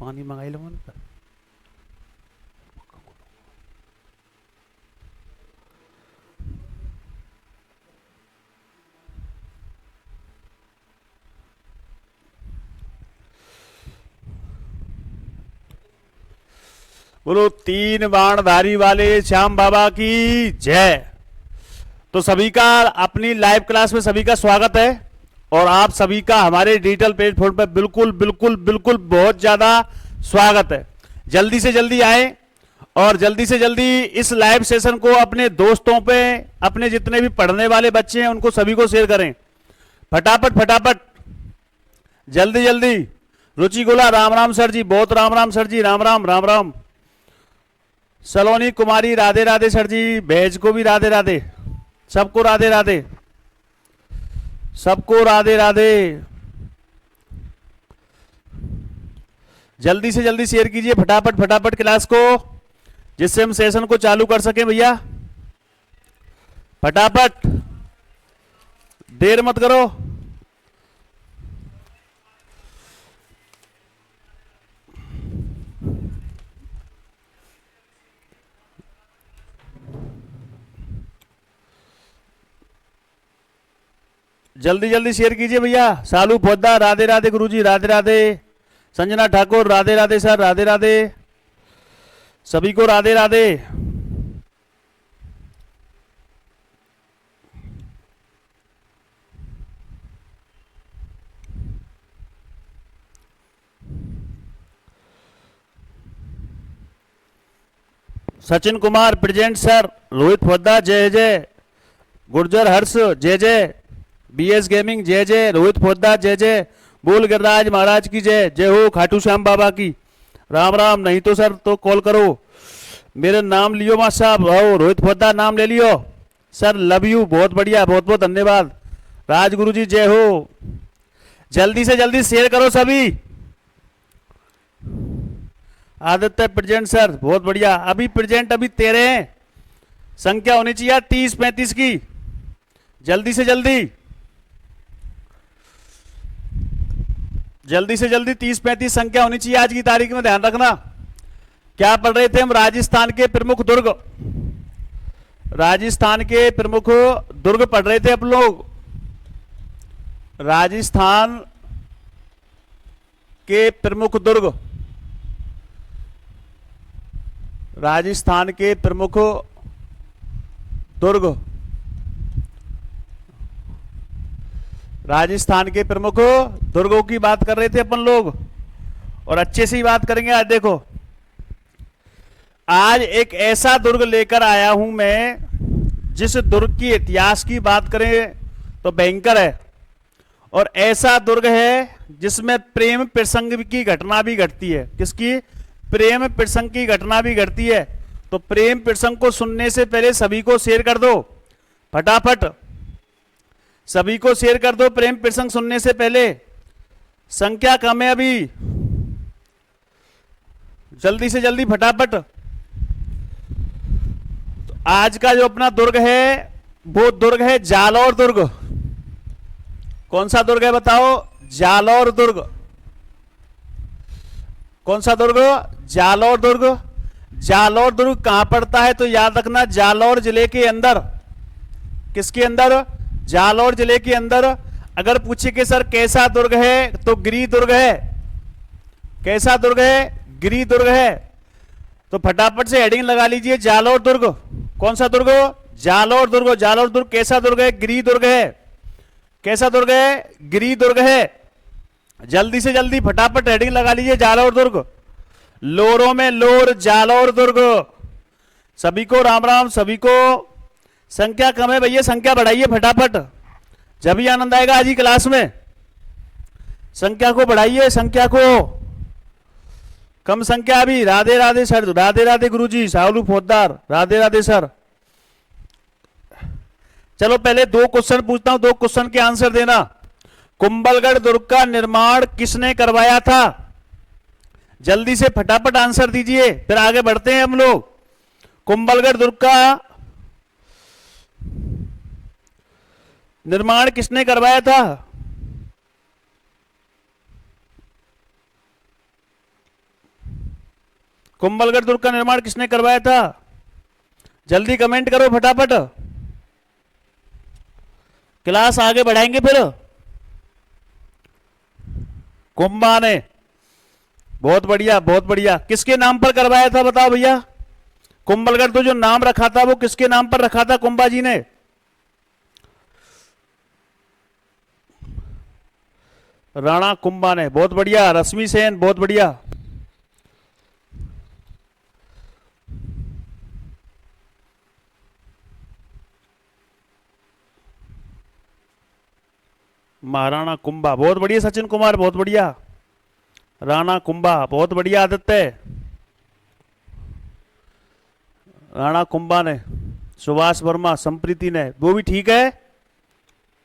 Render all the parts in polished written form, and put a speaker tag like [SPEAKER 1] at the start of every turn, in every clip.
[SPEAKER 1] पानी मंगाई लो मन पर। बोलो तीन बाणधारी वाले श्याम बाबा की जय। तो सभी का अपनी लाइव क्लास में सभी का स्वागत है और आप सभी का हमारे डिजिटल प्लेटफॉर्म पर बिल्कुल बिल्कुल बिल्कुल बहुत ज्यादा स्वागत है। जल्दी से जल्दी आए और जल्दी से जल्दी इस लाइव सेशन को अपने दोस्तों पे, अपने जितने भी पढ़ने वाले बच्चे हैं उनको सभी को शेयर करें। फटाफट फटाफट, जल्दी जल्दी। रुचि गोला राम राम सर जी, बहुत राम राम सर जी, राम राम राम राम। सलोनी कुमारी राधे राधे सर जी, भेज को भी राधे राधे, सबको राधे राधे, सबको राधे राधे। जल्दी से जल्दी शेयर कीजिए फटाफट फटाफट क्लास को, जिससे हम सेशन को चालू कर सकें भैया। फटाफट, देर मत करो। जल्दी जल्दी शेयर कीजिए भैया। सालू पोद्दार राधे राधे, गुरुजी राधे राधे, संजना ठाकुर राधे राधे सर, राधे राधे, सभी को राधे राधे। सचिन कुमार प्रेजेंट सर, रोहित पोद्दार जय जय, गुर्जर हर्ष जय जय, बीएस गेमिंग जय जय, रोहित पोद्दार जय जय, बोल गिरिराज महाराज की जय, जय हो खाटू श्याम बाबा की, राम राम। नहीं तो सर तो कॉल करो, मेरे नाम लियो मां साहब, हो रोहित पोद्दार नाम ले लियो सर, लव यू, बहुत बढ़िया, बहुत बहुत धन्यवाद। राजगुरु जी जय हो। जल्दी से जल्दी शेयर करो सभी। आदित्य प्रेजेंट सर, बहुत बढ़िया। अभी प्रेजेंट अभी 13 हैं, संख्या होनी चाहिए 30-35 की। जल्दी से जल्दी, जल्दी से जल्दी 30-35 संख्या होनी चाहिए आज की तारीख में, ध्यान रखना। क्या पढ़ रहे थे हम? राजस्थान के प्रमुख दुर्ग, राजस्थान के प्रमुख दुर्ग पढ़ रहे थे अपन लोग। राजस्थान के प्रमुख दुर्ग, राजस्थान के प्रमुख दुर्ग, राजस्थान के प्रमुख दुर्गों की बात कर रहे थे अपन लोग, और अच्छे से ही बात करेंगे। आज देखो, आज एक ऐसा दुर्ग लेकर आया हूं मैं, जिस दुर्ग की इतिहास की बात करें तो भयंकर है, और ऐसा दुर्ग है जिसमें प्रेम प्रसंग की घटना भी घटती है। किसकी? प्रेम प्रसंग की घटना भी घटती है। तो प्रेम प्रसंग को सुनने से पहले सभी को शेयर कर दो फटाफट, सभी को शेयर कर दो प्रेम प्रसंग सुनने से पहले। संख्या कम है अभी, जल्दी से जल्दी फटाफट। तो आज का जो अपना दुर्ग है वो दुर्ग है जालौर दुर्ग। कौन सा दुर्ग है बताओ? जालौर दुर्ग। कौन सा दुर्ग? जालौर दुर्ग। जालौर दुर्ग कहां पड़ता है तो याद रखना, जालौर जिले के अंदर। किसके अंदर? जालौर जिले के अंदर। अगर पूछे कि सर कैसा दुर्ग है तो गिरी दुर्ग है। कैसा दुर्ग है? गिरी दुर्ग है। तो फटाफट से हेडिंग लगा लीजिए, जालौर दुर्ग। कौन सा दुर्ग? जालौर दुर्ग। जालौर दुर्ग कैसा दुर्ग है? गिरी दुर्ग है। कैसा दुर्ग है? गिरी दुर्ग है। जल्दी से जल्दी फटाफट हेडिंग लगा लीजिए, जालौर दुर्ग। लोरों में लोर, जालौर दुर्ग। सभी को राम राम, सभी को। संख्या कम है भैया, संख्या बढ़ाइए फटाफट, जब भी आनंद आएगा आज ही क्लास में। संख्या को बढ़ाइए, संख्या को। कम संख्या अभी। राधे राधे सर, राधे राधे गुरुजी, सालू पोद्दार राधे राधे सर। चलो पहले 2 क्वेश्चन पूछता हूं, 2 क्वेश्चन के आंसर देना। कुंभलगढ़ दुर्ग का निर्माण किसने करवाया था? जल्दी से फटाफट आंसर दीजिए, फिर आगे बढ़ते हैं हम लोग। कुंभलगढ़ दुर्ग का निर्माण किसने करवाया था? कुंभलगढ़ दुर्ग का निर्माण किसने करवाया था? जल्दी कमेंट करो फटाफट, क्लास आगे बढ़ाएंगे फिर। कुंभा ने, बहुत बढ़िया बहुत बढ़िया। किसके नाम पर करवाया था बताओ भैया? कुंभलगढ़ तो जो नाम रखा था वो किसके नाम पर रखा था कुंभा जी ने? राणा कुंभा ने, बहुत बढ़िया। रश्मि सेन, बहुत बढ़िया। महाराणा कुंभा, बहुत बढ़िया। सचिन कुमार, बहुत बढ़िया। राणा कुंभा, बहुत बढ़िया। आदित्य, राणा कुंभा ने। सुभाष वर्मा, संप्रीति ने, वो भी ठीक है,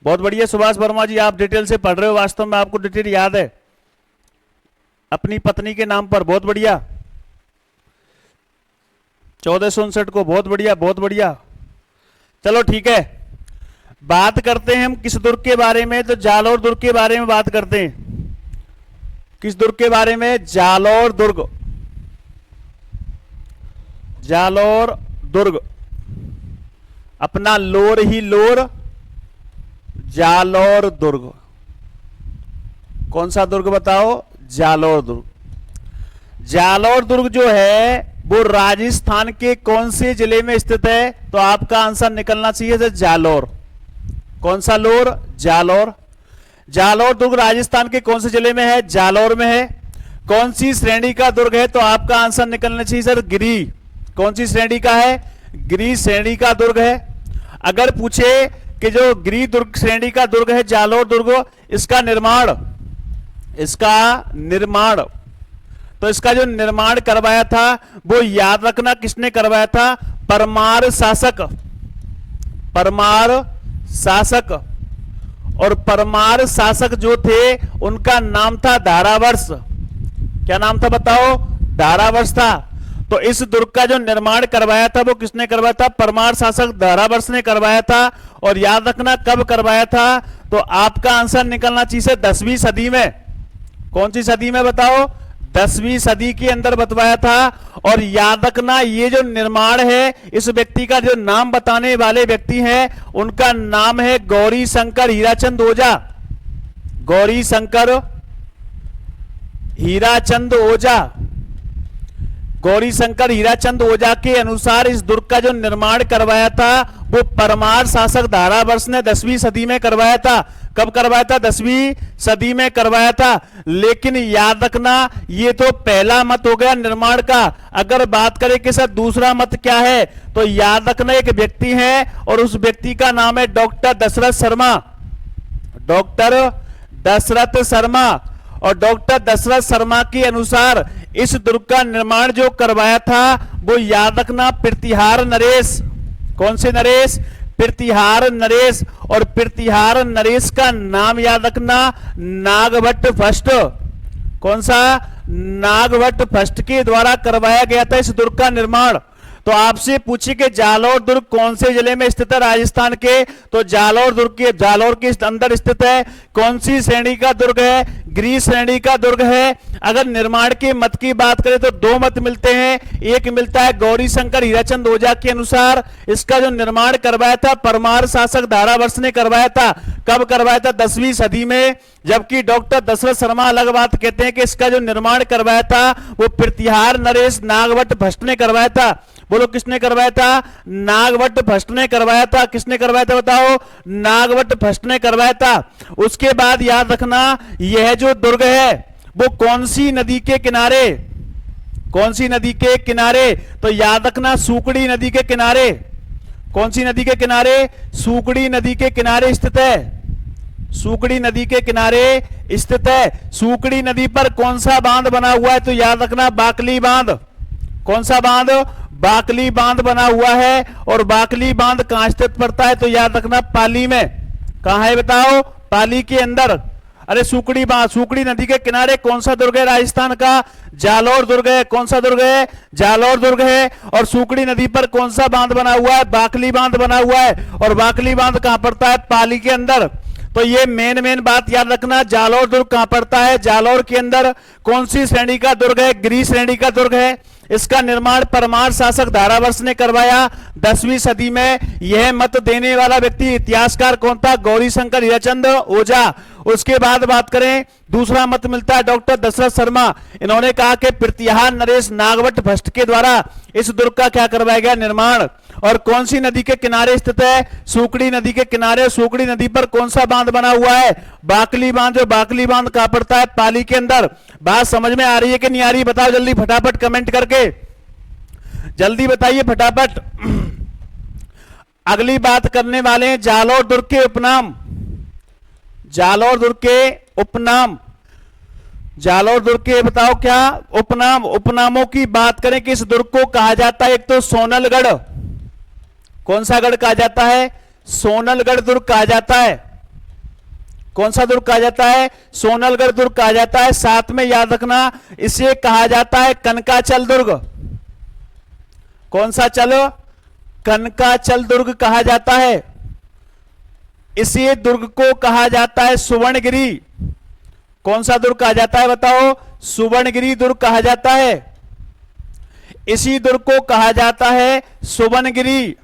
[SPEAKER 1] बहुत बढ़िया। सुभाष वर्मा जी, आप डिटेल से पढ़ रहे हो, वास्तव में आपको डिटेल याद है अपनी पत्नी के नाम पर, बहुत बढ़िया। 1459 को, बहुत बढ़िया बहुत बढ़िया। चलो ठीक है, बात करते हैं हम किस दुर्ग के बारे में? तो जालौर दुर्ग के बारे में बात करते हैं। किस दुर्ग के बारे में? जालौर दुर्ग। जालौर दुर्ग, अपना लोर ही लोर, जालौर दुर्ग। कौन सा दुर्ग बताओ? जालौर दुर्ग। जालौर दुर्ग जो है वो राजस्थान के कौन से जिले में स्थित है? तो आपका आंसर निकलना चाहिए जालौर। कौन सा लोर? जालौर। जालौर दुर्ग राजस्थान के कौन से जिले में है? जालौर में है। कौन सी श्रेणी का दुर्ग है? तो आपका आंसर निकलना चाहिए सर गिरी। कौन सी श्रेणी का है? गिरी श्रेणी का दुर्ग है। अगर पूछे कि जो गिरी दुर्ग श्रेणी का दुर्ग है जालौर दुर्ग, इसका निर्माण तो इसका जो निर्माण करवाया था वो याद रखना किसने करवाया था? परमार शासक। परमार शासक। और परमार शासक जो थे उनका नाम था धारावर्ष। क्या नाम था बताओ? धारावर्ष था। तो इस दुर्ग का जो निर्माण करवाया था वो किसने करवाया था? परमार शासक धारावर्ष ने करवाया था। और याद रखना कब करवाया था? तो आपका आंसर निकलना चाहिए 10वीं सदी में। कौन सी सदी में बताओ? 10वीं सदी के अंदर बतवाया था। और याद रखना ये जो निर्माण है, इस व्यक्ति का जो नाम बताने वाले व्यक्ति हैं उनका नाम है गौरी शंकर हीराचंद ओझा। गौरी शंकर हीराचंद ओझा। गौरी शंकर हीराचंद ओझा के अनुसार इस दुर्ग का जो निर्माण करवाया था वो परमार शासक धारावर्ष ने 10वीं सदी में करवाया था। कब करवाया था? 10वीं सदी में करवाया था। लेकिन याद रखना ये तो पहला मत हो गया निर्माण का। अगर बात करें कि सर दूसरा मत क्या है, तो याद रखना एक व्यक्ति है और उस व्यक्ति का नाम है डॉक्टर दशरथ शर्मा। डॉक्टर दशरथ शर्मा। और डॉक्टर दशरथ शर्मा के अनुसार इस दुर्ग का निर्माण जो करवाया था वो याद रखना प्रतिहार नरेश। कौन से नरेश? प्रतिहार नरेश। और प्रतिहार नरेश का नाम याद रखना नागभट्ट फर्स्ट। कौन सा? नागभट्ट फर्स्ट के द्वारा करवाया गया था इस दुर्ग का निर्माण। तो आपसे पूछे कि जालौर दुर्ग कौन से जिले में स्थित है राजस्थान के? तो जालौर के अंदर स्थित है। कौन सी श्रेणी का दुर्ग है? गिरी श्रेणी का दुर्ग है। अगर निर्माण के मत की बात करें तो दो मत मिलते हैं। एक मिलता है गौरी शंकर हीराचंद ओझा के अनुसार इसका जो निर्माण करवाया था परमार शासक धारावर्ष ने करवाया था। कब करवाया था? 10वीं सदी में। जबकि डॉक्टर दशरथ शर्मा अलग बात कहते हैं कि इसका जो निर्माण करवाया था वो प्रतिहार नरेश नागभट्ट भट्ट ने करवाया था। बोलो किसने करवाया था? नागभट्ट भट्ट ने करवाया था। किसने करवाया था बताओ? नागभट्ट भट्ट ने करवाया था। उसके बाद याद रखना यह जो दुर्ग है वो कौन सी नदी के किनारे? कौन सी नदी के किनारे? तो याद रखना सूकड़ी नदी के किनारे। कौन सी नदी के किनारे? सूकड़ी नदी के किनारे स्थित है। सूकड़ी नदी के किनारे स्थित है। सूकड़ी नदी पर कौन सा बांध बना हुआ है? तो याद रखना बाकली बांध। कौन सा बांध? बाकली बांध बना हुआ है। और बाकली बांध कहां स्थित पड़ता है? तो याद रखना पाली में। कहां है बताओ? पाली के अंदर। अरे सूकड़ी बांध, सूकड़ी नदी के किनारे कौन सा दुर्ग है राजस्थान का? जालौर दुर्ग है। कौन सा दुर्ग है? जालौर दुर्ग है। और सूकड़ी नदी पर कौन सा बांध बना हुआ है? बाकली बांध बना हुआ है। और बाकली बांध कहां पड़ता है? पाली के अंदर। तो ये मेन बात याद रखना, जालौर दुर्ग कहां पड़ता है? जालौर के अंदर। कौन सी श्रेणी का दुर्ग है? गिरी श्रेणी का दुर्ग है। इसका निर्माण परमार शासक धारावर्ष ने करवाया 10वीं सदी में। यह मत देने वाला व्यक्ति इतिहासकार कौन था? गौरीशंकर हीराचंद ओझा। उसके बाद बात करें, दूसरा मत मिलता है डॉक्टर दशरथ शर्मा। इन्होंने कहा कि प्रतिहार नरेश नागवट भट्ट के द्वारा इस दुर्ग का क्या करवाया गया? निर्माण। और कौन सी नदी के किनारे स्थित है? सूकड़ी नदी के किनारे। सूकड़ी नदी पर कौन सा बांध बना हुआ है? बाकली बांध। जो बाकली बांध कहां पड़ता है? पाली के अंदर। बात समझ में आ रही है कि नहीं आ रही? बताओ जल्दी फटाफट कमेंट करके, जल्दी बताइए फटाफट। अगली बात करने वाले हैं जालौर दुर्ग के उपनाम। जालौर दुर्ग के उपनाम, जालौर दुर्ग के बताओ क्या उपनाम? उपनामों की बात करें कि इस दुर्ग को कहा जाता है, एक तो सोनलगढ़। कौन सा गढ़ कहा जाता है? सोनलगढ़ दुर्ग कहा जाता है। कौन सा दुर्ग कहा जाता है? सोनलगढ़ दुर्ग कहा जाता है। साथ में याद रखना, इसे कहा जाता है कनकाचल दुर्ग। कौन सा चलो? कनकाचल दुर्ग कहा जाता है। इसी दुर्ग को कहा जाता है सुवर्णगिरी। कौन सा दुर्ग कहा जाता है बताओ? सुवर्णगिरी दुर्ग कहा जाता है। इसी दुर्ग को कहा जाता है सुवर्णगिरी।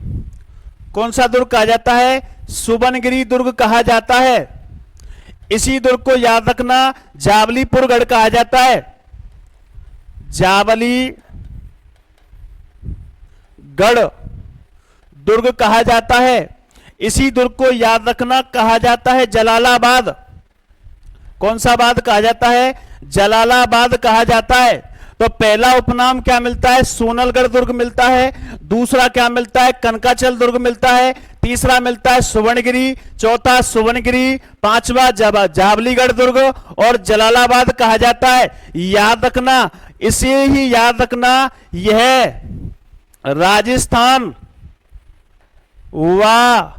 [SPEAKER 1] कौन सा दुर्ग कहा जाता है? सुवर्णगिरी दुर्ग कहा जाता है। इसी दुर्ग को याद रखना जावलीपुर गढ़ कहा जाता है। जावली गढ़ दुर्ग कहा जाता है। इसी दुर्ग को याद रखना कहा जाता है जलालाबाद। कौन सा बाद कहा जाता है? जलालाबाद कहा जाता है। तो पहला उपनाम क्या मिलता है? सोनलगढ़ दुर्ग मिलता है। दूसरा क्या मिलता है? कनकाचल दुर्ग मिलता है। तीसरा मिलता है सुवर्णगिरी। चौथा सुवर्णगिरी। पांचवा जावलीगढ़ दुर्ग और जलालाबाद कहा जाता है। याद रखना, इसे ही याद रखना, यह राजस्थान व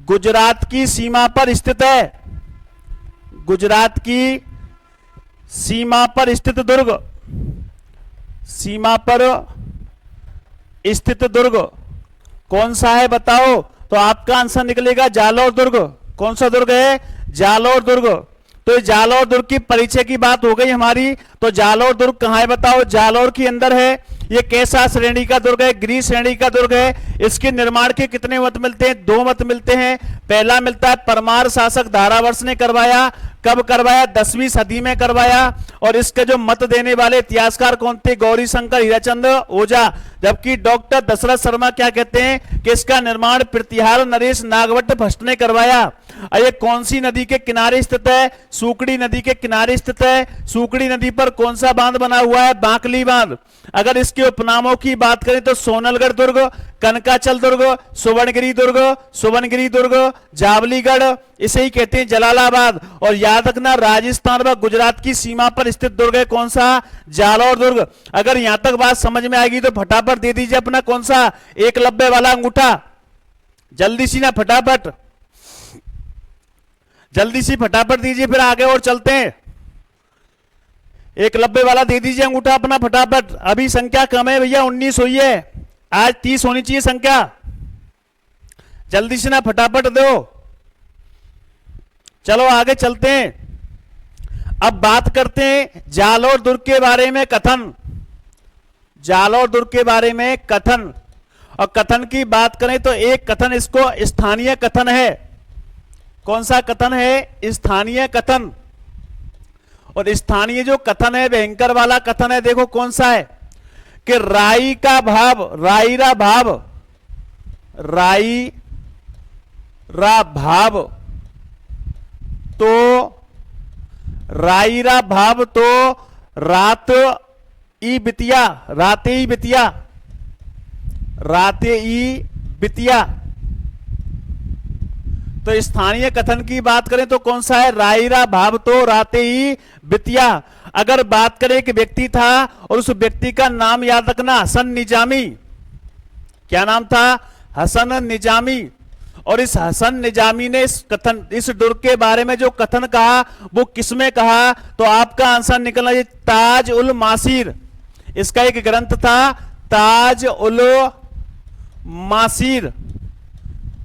[SPEAKER 1] गुजरात की सीमा पर स्थित है। गुजरात की सीमा पर स्थित दुर्ग, सीमा पर स्थित दुर्ग कौन सा है बताओ? तो आपका आंसर निकलेगा जालौर दुर्ग। कौन सा दुर्ग है? जालौर दुर्ग। तो जालौर दुर्ग की परिचय की बात हो गई हमारी। तो जालौर दुर्ग कहां है बताओ? जालौर के अंदर है। ये कैसा श्रेणी का दुर्ग है? गृह श्रेणी का दुर्ग है। इसके निर्माण के कितने मत मिलते हैं? 2 मत मिलते हैं। पहला मिलता है परमार शासक धारावर्ष ने करवाया। कब करवाया? 10वीं सदी में करवाया। और इसके जो मत देने वाले इतिहासकार कौन थे? गौरीशंकर हीराचंद ओझा। जबकि डॉक्टर दशरथ शर्मा क्या कहते हैं कि इसका निर्माण प्रतिहार नरेश नागवट भट्ट ने करवाया। ये कौन सी नदी के किनारे स्थित है? सूकड़ी नदी के किनारे स्थित है। सूकड़ी नदी पर कौन सा बांध बना हुआ है? बाकली बांध। अगर इसके उपनामों की बात करें तो सोनलगढ़ दुर्ग, कनकाचल दुर्ग, सुवर्णगिरी दुर्ग, सुवर्णगिरी दुर्ग, जावलीगढ़, इसे ही कहते हैं जलालाबाद। और याद रखना राजस्थान व गुजरात की सीमा पर स्थित दुर्ग है कौन सा? जालौर दुर्ग। अगर यहां तक बात समझ में आएगी तो फटाफट दे दीजिए अपना कौन सा एकलव्य वाला अंगूठा। जल्दी सी ना, फटाफट जल्दी सी फटाफट दीजिए, फिर आगे और चलते हैं। एकलव्य वाला दे दीजिए अंगूठा अपना फटाफट। अभी संख्या कम है भैया, 19 हुई है। आज 30 होनी चाहिए संख्या। जल्दी से ना फटाफट दो। चलो आगे चलते हैं। अब बात करते हैं जालौर दुर्ग के बारे में कथन। जालौर दुर्ग के बारे में कथन। और कथन की बात करें तो एक कथन इसको स्थानीय कथन है। कौन सा कथन है? स्थानीय कथन। और स्थानीय जो कथन है भयंकर वाला कथन है। देखो कौन सा है कि राई का भाव, राईरा भाव, राई रा भाव तो राईरा भाव तो रात ई बितिया, राते ही बितिया, राते ई बितिया। तो स्थानीय कथन की बात करें तो कौन सा है? राईरा भाव तो राते ही बितिया। अगर बात करें कि व्यक्ति था और उस व्यक्ति का नाम याद रखना हसन निजामी। क्या नाम था? हसन निजामी। और इस हसन निजामी ने इस कथन, इस दुर्ग के बारे में जो कथन कहा वो किसमें कहा? तो आपका आंसर निकलना ये ताज उल मासीर। इसका एक ग्रंथ था ताज उल मासीर,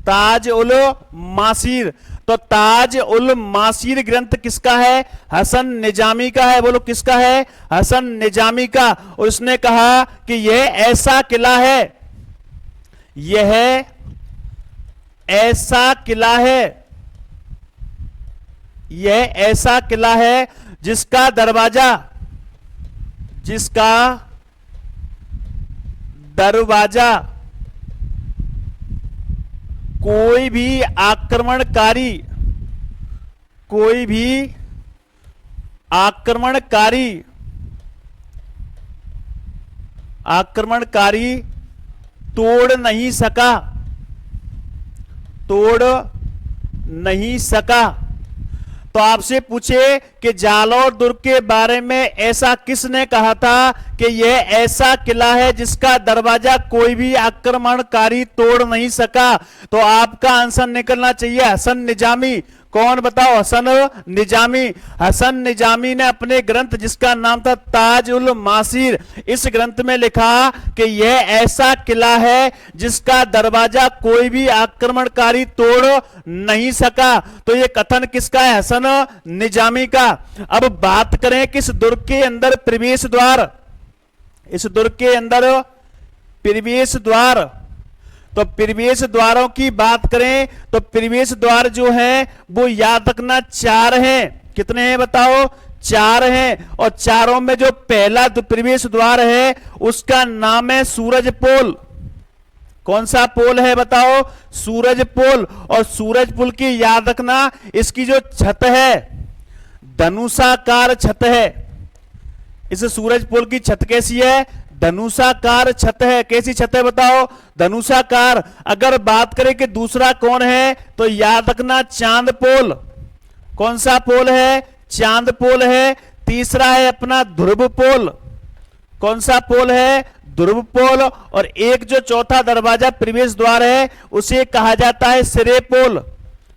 [SPEAKER 1] ताज उल मासीर। तो तो ताज उल मासीर ग्रंथ किसका है? हसन निजामी का है। बोलो किसका है? हसन निजामी का। और उसने कहा कि यह ऐसा किला है, यह ऐसा किला है, यह ऐसा किला है जिसका दरवाजा, जिसका दरवाजा कोई भी आक्रमणकारी, कोई भी आक्रमणकारी, आक्रमणकारी तोड़ नहीं सका, तोड़ नहीं सका। तो आपसे पूछे कि जालौर दुर्ग के बारे में ऐसा किसने कहा था कि यह ऐसा किला है जिसका दरवाजा कोई भी आक्रमणकारी तोड़ नहीं सका? तो आपका आंसर निकलना चाहिए हसन निजामी। कौन बताओ? हसन निजामी। हसन निजामी ने अपने ग्रंथ जिसका नाम था ताज उल मासीर, इस ग्रंथ में लिखा कि यह ऐसा किला है जिसका दरवाजा कोई भी आक्रमणकारी तोड़ नहीं सका। तो यह कथन किसका है? हसन निजामी का। अब बात करें किस दुर्ग के अंदर प्रवेश द्वार, इस दुर्ग के अंदर प्रवेश द्वार, तो प्रवेश द्वारों की बात करें तो प्रवेश द्वार जो है वो याद रखना 4 हैं। कितने हैं बताओ? 4 हैं। और चारों में जो पहला प्रवेश द्वार है उसका नाम है सूरज पोल। कौन सा पोल है बताओ? सूरज पोल। और सूरज पोल की याद रखना, इसकी जो छत है धनुषाकार छत है। इस सूरज पोल की छत कैसी है? धनुषाकार छत है। कैसी छत है बताओ? धनुषाकार। अगर बात करें कि दूसरा कौन है तो याद रखना चांद पोल। कौन सा पोल है? चांद पोल है। तीसरा है अपना ध्रुव पोल। कौन सा पोल है? ध्रुव पोल। और एक जो चौथा दरवाजा प्रवेश द्वार है उसे कहा जाता है सिरे पोल।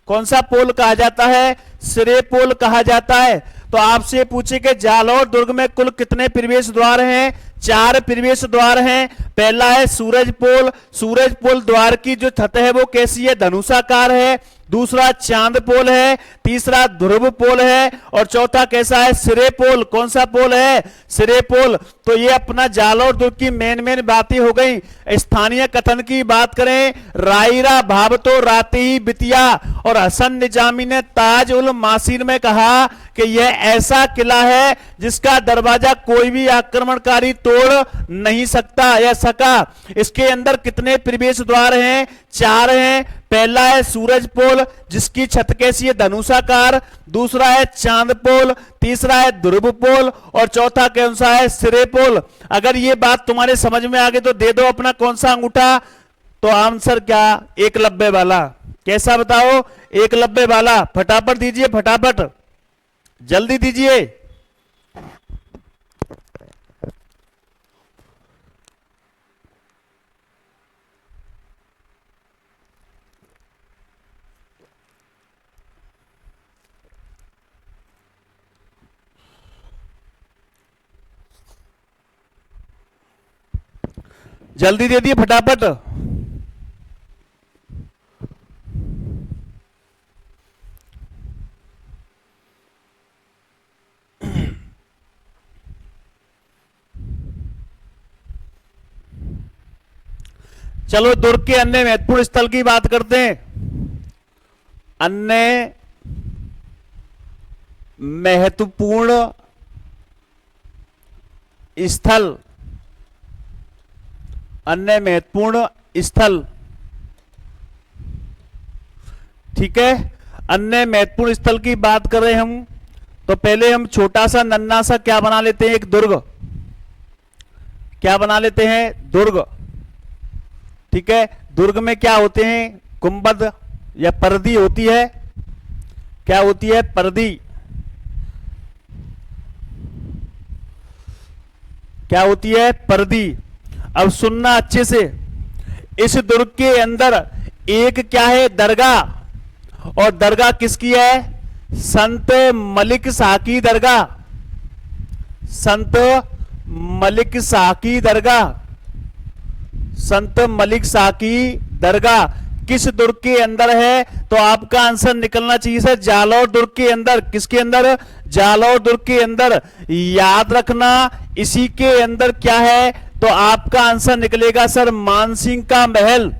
[SPEAKER 1] कौन सा पोल कहा जाता है? सिरे पोल कहा जाता है। तो आपसे पूछे कि जालौर दुर्ग में कुल कितने प्रवेश द्वार हैं? 4 प्रवेश द्वार हैं। पहला है सूरज पोल। सूरज पोल द्वार की जो छत है वो कैसी है? धनुषाकार है। दूसरा चांद पोल है। तीसरा ध्रुव पोल है। और चौथा कैसा है? सिरे पोल। कौन सा पोल है? सिरे पोल। तो ये अपना जालौर दुर्ग की मेन बातें हो गई। स्थानीय कथन की बात करें, रायरा भावतो राते ही बितिया। और हसन निजामी ने ताज उल मासीर में कहा कि यह ऐसा किला है जिसका दरवाजा कोई भी आक्रमणकारी तोड़ नहीं सकता या सका। इसके अंदर कितने प्रवेश द्वार हैं? 4 हैं। पहला है सूरज पोल जिसकी छत कैसी है? धनुषाकार। दूसरा है चांद पोल। तीसरा है ध्रुव पोल। और चौथा कौन सा है? सिरे पोल। अगर ये बात तुम्हारे समझ में आ गई तो दे दो अपना कौन सा अंगूठा। तो आंसर क्या? एकलव्य वाला। कैसा बताओ? एकलव्य वाला। फटाफट दीजिए, फटाफट जल्दी दीजिए। जल्दी दे दिए फटाफट। चलो दुर्ग के अन्य महत्वपूर्ण स्थल की बात करते हैं। अन्य महत्वपूर्ण स्थल, अन्य महत्वपूर्ण स्थल। ठीक है, अन्य महत्वपूर्ण स्थल की बात कर रहे हैं हम। तो पहले हम छोटा सा नन्ना सा क्या बना लेते हैं? एक दुर्ग। क्या बना लेते हैं? दुर्ग। ठीक है, दुर्ग में क्या होते हैं? गुंबद या परदी होती है। क्या होती है? परदी। क्या होती है? परदी। अब सुनना अच्छे से, इस दुर्ग के अंदर एक क्या है? दरगाह। और दरगाह किसकी है? संत मलिक शाह की दरगाह। संत मलिक शाह की दरगाह। संत मलिक शाह की दरगाह। किस दुर्ग के अंदर है? तो आपका आंसर निकलना चाहिए सर जालौर दुर्ग के अंदर। किसके अंदर? जालौर दुर्ग के अंदर। याद रखना इसी के अंदर क्या है? तो आपका आंसर निकलेगा सर मानसिंह का महल।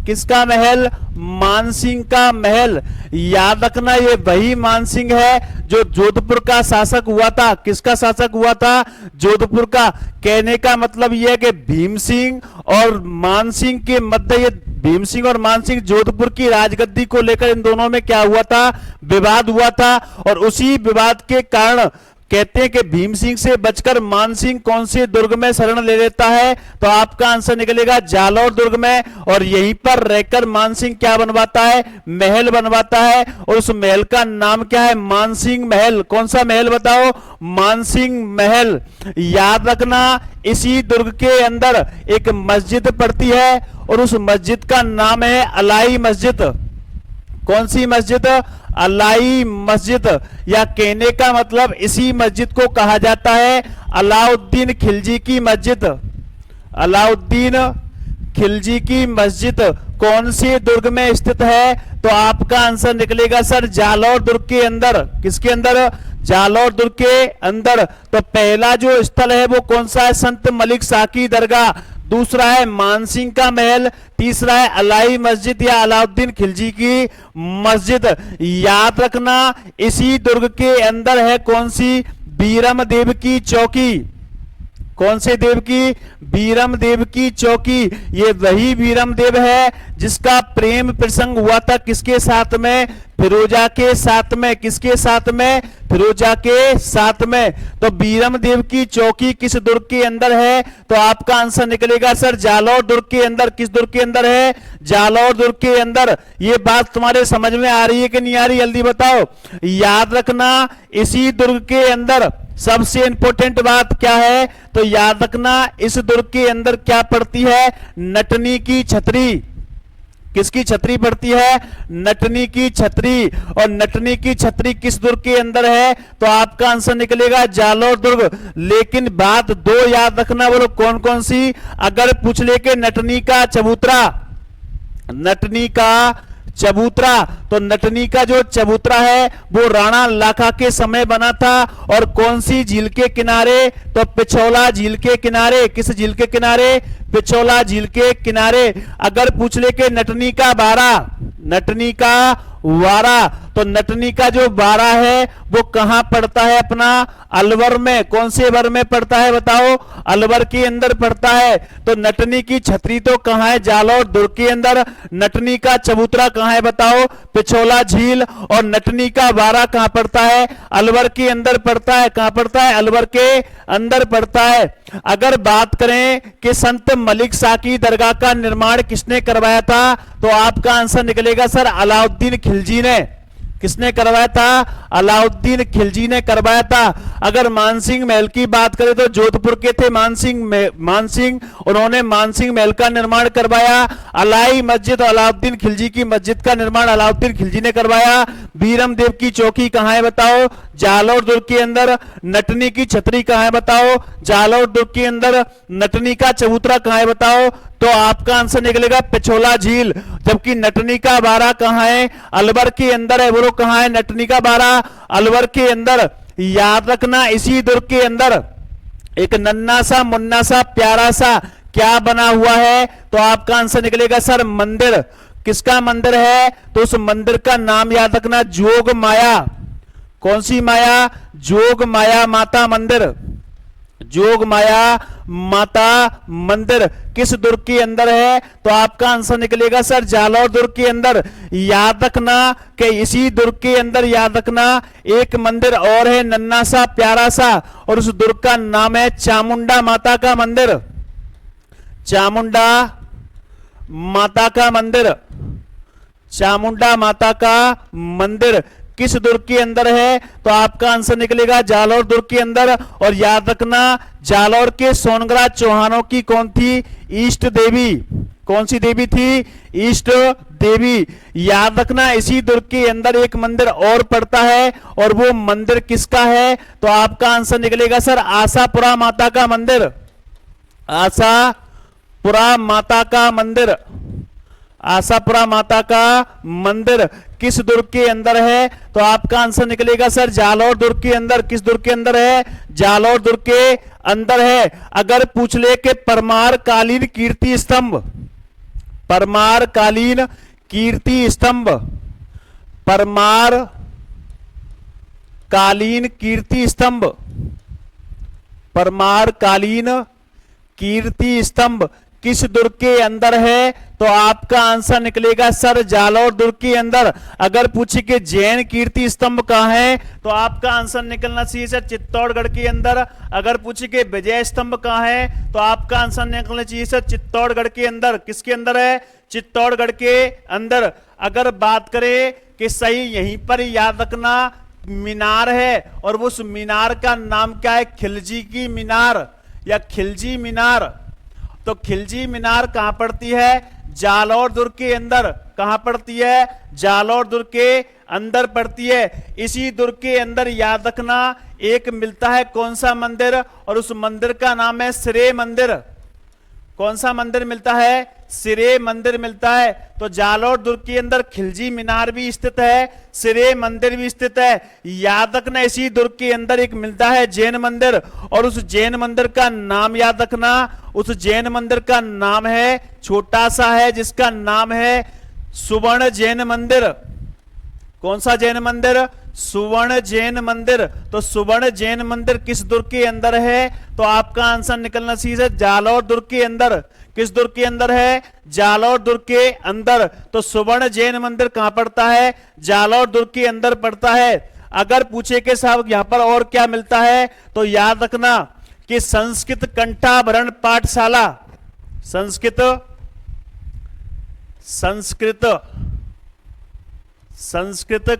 [SPEAKER 1] किसका महल? मानसिंह का महल। याद रखना ये वही मानसिंह है जो जोधपुर का शासक हुआ था। किसका शासक हुआ था? जोधपुर का। कहने का मतलब यह है कि भीम सिंह और मानसिंह के मध्य, ये भीम सिंह और मानसिंह जोधपुर की राजगद्दी को लेकर इन दोनों में क्या हुआ था? विवाद हुआ था। और उसी विवाद के कारण कहते हैं कि भीम सिंह से बचकर मानसिंह कौन से दुर्ग में शरण ले लेता है? तो आपका आंसर निकलेगा जालौर दुर्ग में। और यहीं पर रहकर मानसिंह क्या बनवाता है? महल बनवाता है। और उस महल का नाम क्या है? मानसिंह महल। कौन सा महल बताओ? मानसिंह महल। याद रखना इसी दुर्ग के अंदर एक मस्जिद पड़ती है और उस मस्जिद का नाम है अलाई मस्जिद। कौन सी मस्जिद? अलाई मस्जिद। या कहने का मतलब इसी मस्जिद को कहा जाता है अलाउद्दीन खिलजी की मस्जिद। अलाउद्दीन खिलजी की मस्जिद कौन से दुर्ग में स्थित है? तो आपका आंसर निकलेगा सर जालौर दुर्ग के अंदर। किसके अंदर? जालौर दुर्ग के अंदर। तो पहला जो स्थल है वो कौन सा है? संत मलिक शाह की दरगाह। दूसरा है मानसिंह का महल। तीसरा है अलाई मस्जिद या अलाउद्दीन खिलजी की मस्जिद। याद रखना इसी दुर्ग के अंदर है कौन सी? बीरम देव की चौकी। कौन से देव की? बीरम देव की चौकी। ये वही बीरम देव है जिसका प्रेम प्रसंग हुआ था किसके साथ में? फिरोजा के साथ में। किसके साथ में? फिरोजा के साथ में। तो बीरम देव की चौकी किस दुर्ग के अंदर है? तो आपका आंसर निकलेगा सर जालौर दुर्ग के अंदर। किस दुर्ग के अंदर है? जालौर दुर्ग के अंदर। ये बात तुम्हारे समझ में आ रही है कि नहीं आ रही? जल्दी बताओ। याद रखना इसी दुर्ग के अंदर सबसे इंपॉर्टेंट बात क्या है? तो याद रखना इस दुर्ग के अंदर क्या पड़ती है? नटनी की छतरी। किसकी छतरी पड़ती है? नटनी की छतरी। और नटनी की छतरी किस दुर्ग के अंदर है? तो आपका आंसर निकलेगा जालौर दुर्ग। लेकिन बात दो याद रखना, बोलो कौन कौन सी? अगर पूछ ले के नटनी का चबूतरा, नटनी का चबूतरा, तो नटनी का जो चबूतरा है वो राणा लाखा के समय बना था। और कौन सी झील के किनारे? तो पिछौला झील के किनारे। किस झील के किनारे? पिछौला झील के किनारे। अगर पूछ ले के नटनी का बारा, नटनी का वारा, तो नटनी का जो बारा है वो कहां पड़ता है? अपना अलवर में। कौन से वर में पड़ता है बताओ? अलवर के अंदर पड़ता है। तो नटनी की छतरी तो कहां है? जालौर दुर्ग के अंदर। नटनी का चबूतरा कहां है बताओ? पिछौला झील। और नटनी का बारा कहां पड़ता है? अलवर के अंदर पड़ता है। कहां पड़ता है? अलवर के अंदर पड़ता है। अगर बात करें कि संत मलिक शाह की दरगाह का निर्माण किसने करवाया था? तो आपका आंसर निकलेगा सर अलाउद्दीन खिलजी ने। किसने करवाया था? अलाउद्दीन खिलजी ने करवाया था। अगर मानसिंह महल की बात करें तो जोधपुर के थे मानसिंह, उन्होंने मानसिंह महल का निर्माण करवाया। अलाई मस्जिद और अलाउद्दीन खिलजी की मस्जिद का निर्माण अलाउद्दीन खिलजी ने करवाया। बीरम देव की चौकी कहां है बताओ? जालौर दुर्ग के अंदर। नटनी की छतरी कहां है बताओ? जालौर दुर्ग के अंदर। नटनी का चबूतरा कहां है बताओ? तो आपका आंसर निकलेगा पिछौला झील। जबकि नटनी का बारा कहां है? अलवर के अंदर है। बोलो कहां है नटनी का बारा? अलवर के अंदर। याद रखना इसी दुर्ग के अंदर एक नन्ना सा मुन्ना सा प्यारा सा क्या बना हुआ है? तो आपका आंसर निकलेगा सर मंदिर। किसका मंदिर है? तो उस मंदिर का नाम याद रखना जोग माया। कौन सी माया? जोग माया माता मंदिर। जोग माया माता मंदिर किस दुर्ग के अंदर है? तो आपका आंसर निकलेगा सर जालौर दुर्ग के अंदर। याद रखना कि इसी दुर्ग के अंदर याद रखना एक मंदिर और है नन्ना सा प्यारा सा, और उस दुर्ग का नाम है चामुंडा माता का मंदिर। चामुंडा माता का मंदिर। चामुंडा माता का मंदिर किस दुर्ग के अंदर है? तो आपका आंसर निकलेगा जालौर दुर्ग के अंदर। और याद रखना जालौर के सोनग्राज चौहानों की कौन थी? ईष्ट देवी। कौन सी देवी थी? ईष्ट देवी। याद रखना इसी दुर्ग के अंदर एक मंदिर और पड़ता है, और वो मंदिर किसका है? तो आपका आंसर निकलेगा सर आशापुरा माता का मंदिर। आशापुरा माता का मंदिर। आशापुरा माता का मंदिर किस दुर्ग के अंदर है? तो आपका आंसर निकलेगा सर जालौर दुर्ग के अंदर। किस दुर्ग के अंदर है? जालौर दुर्ग के अंदर है। अगर पूछ ले के परमार कालीन कीर्ति स्तंभ, परमार कालीन कीर्ति स्तंभ, परमार कालीन कीर्ति स्तंभ, परमार कालीन कीर्ति स्तंभ किस दुर्ग के अंदर है? तो आपका आंसर निकलेगा सर जालौर दुर्ग के अंदर। अगर पूछे कि जैन कीर्ति स्तंभ कहां है? तो आपका आंसर निकलना चाहिए सर चित्तौड़गढ़ के अंदर। अगर पूछे कि विजय स्तंभ कहां है? तो आपका आंसर निकलना चाहिए सर चित्तौड़गढ़ के अंदर। किसके अंदर है? चित्तौड़गढ़ के अंदर। अगर बात करें कि सही यहीं पर याद रखना मीनार है, और उस मीनार का नाम क्या है? खिलजी की मीनार या खिलजी मीनार। तो खिलजी मीनार कहां पड़ती है? जालौर दुर्ग के अंदर। कहां पड़ती है? जालौर दुर्ग के अंदर पड़ती है। इसी दुर्ग के अंदर याद रखना एक मिलता है कौन सा मंदिर? और उस मंदिर का नाम है श्रेय मंदिर। कौन सा मंदिर मिलता है? श्रेय मंदिर मिलता है। तो जालौर दुर्ग के अंदर खिलजी मीनार भी स्थित है, श्रेय मंदिर भी स्थित है। याद रखना इसी दुर्ग के अंदर एक मिलता है जैन मंदिर, और उस जैन मंदिर का नाम याद रखना। उस जैन मंदिर का नाम है, छोटा सा है, जिसका नाम है सुवर्ण जैन मंदिर। कौन सा जैन मंदिर? सुवर्ण जैन मंदिर। तो सुवर्ण जैन मंदिर किस दुर्ग के अंदर है? तो आपका आंसर निकलना चाहिए जालौर दुर्ग के अंदर। किस दुर्ग के अंदर है? जालौर दुर्ग के अंदर। तो सुवर्ण जैन मंदिर कहां पड़ता है? जालौर दुर्ग के अंदर पड़ता है। अगर पूछे कि साहब यहां पर और क्या मिलता है? तो याद रखना कि संस्कृत कंठाभरण पाठशाला, संस्कृत संस्कृत संस्कृत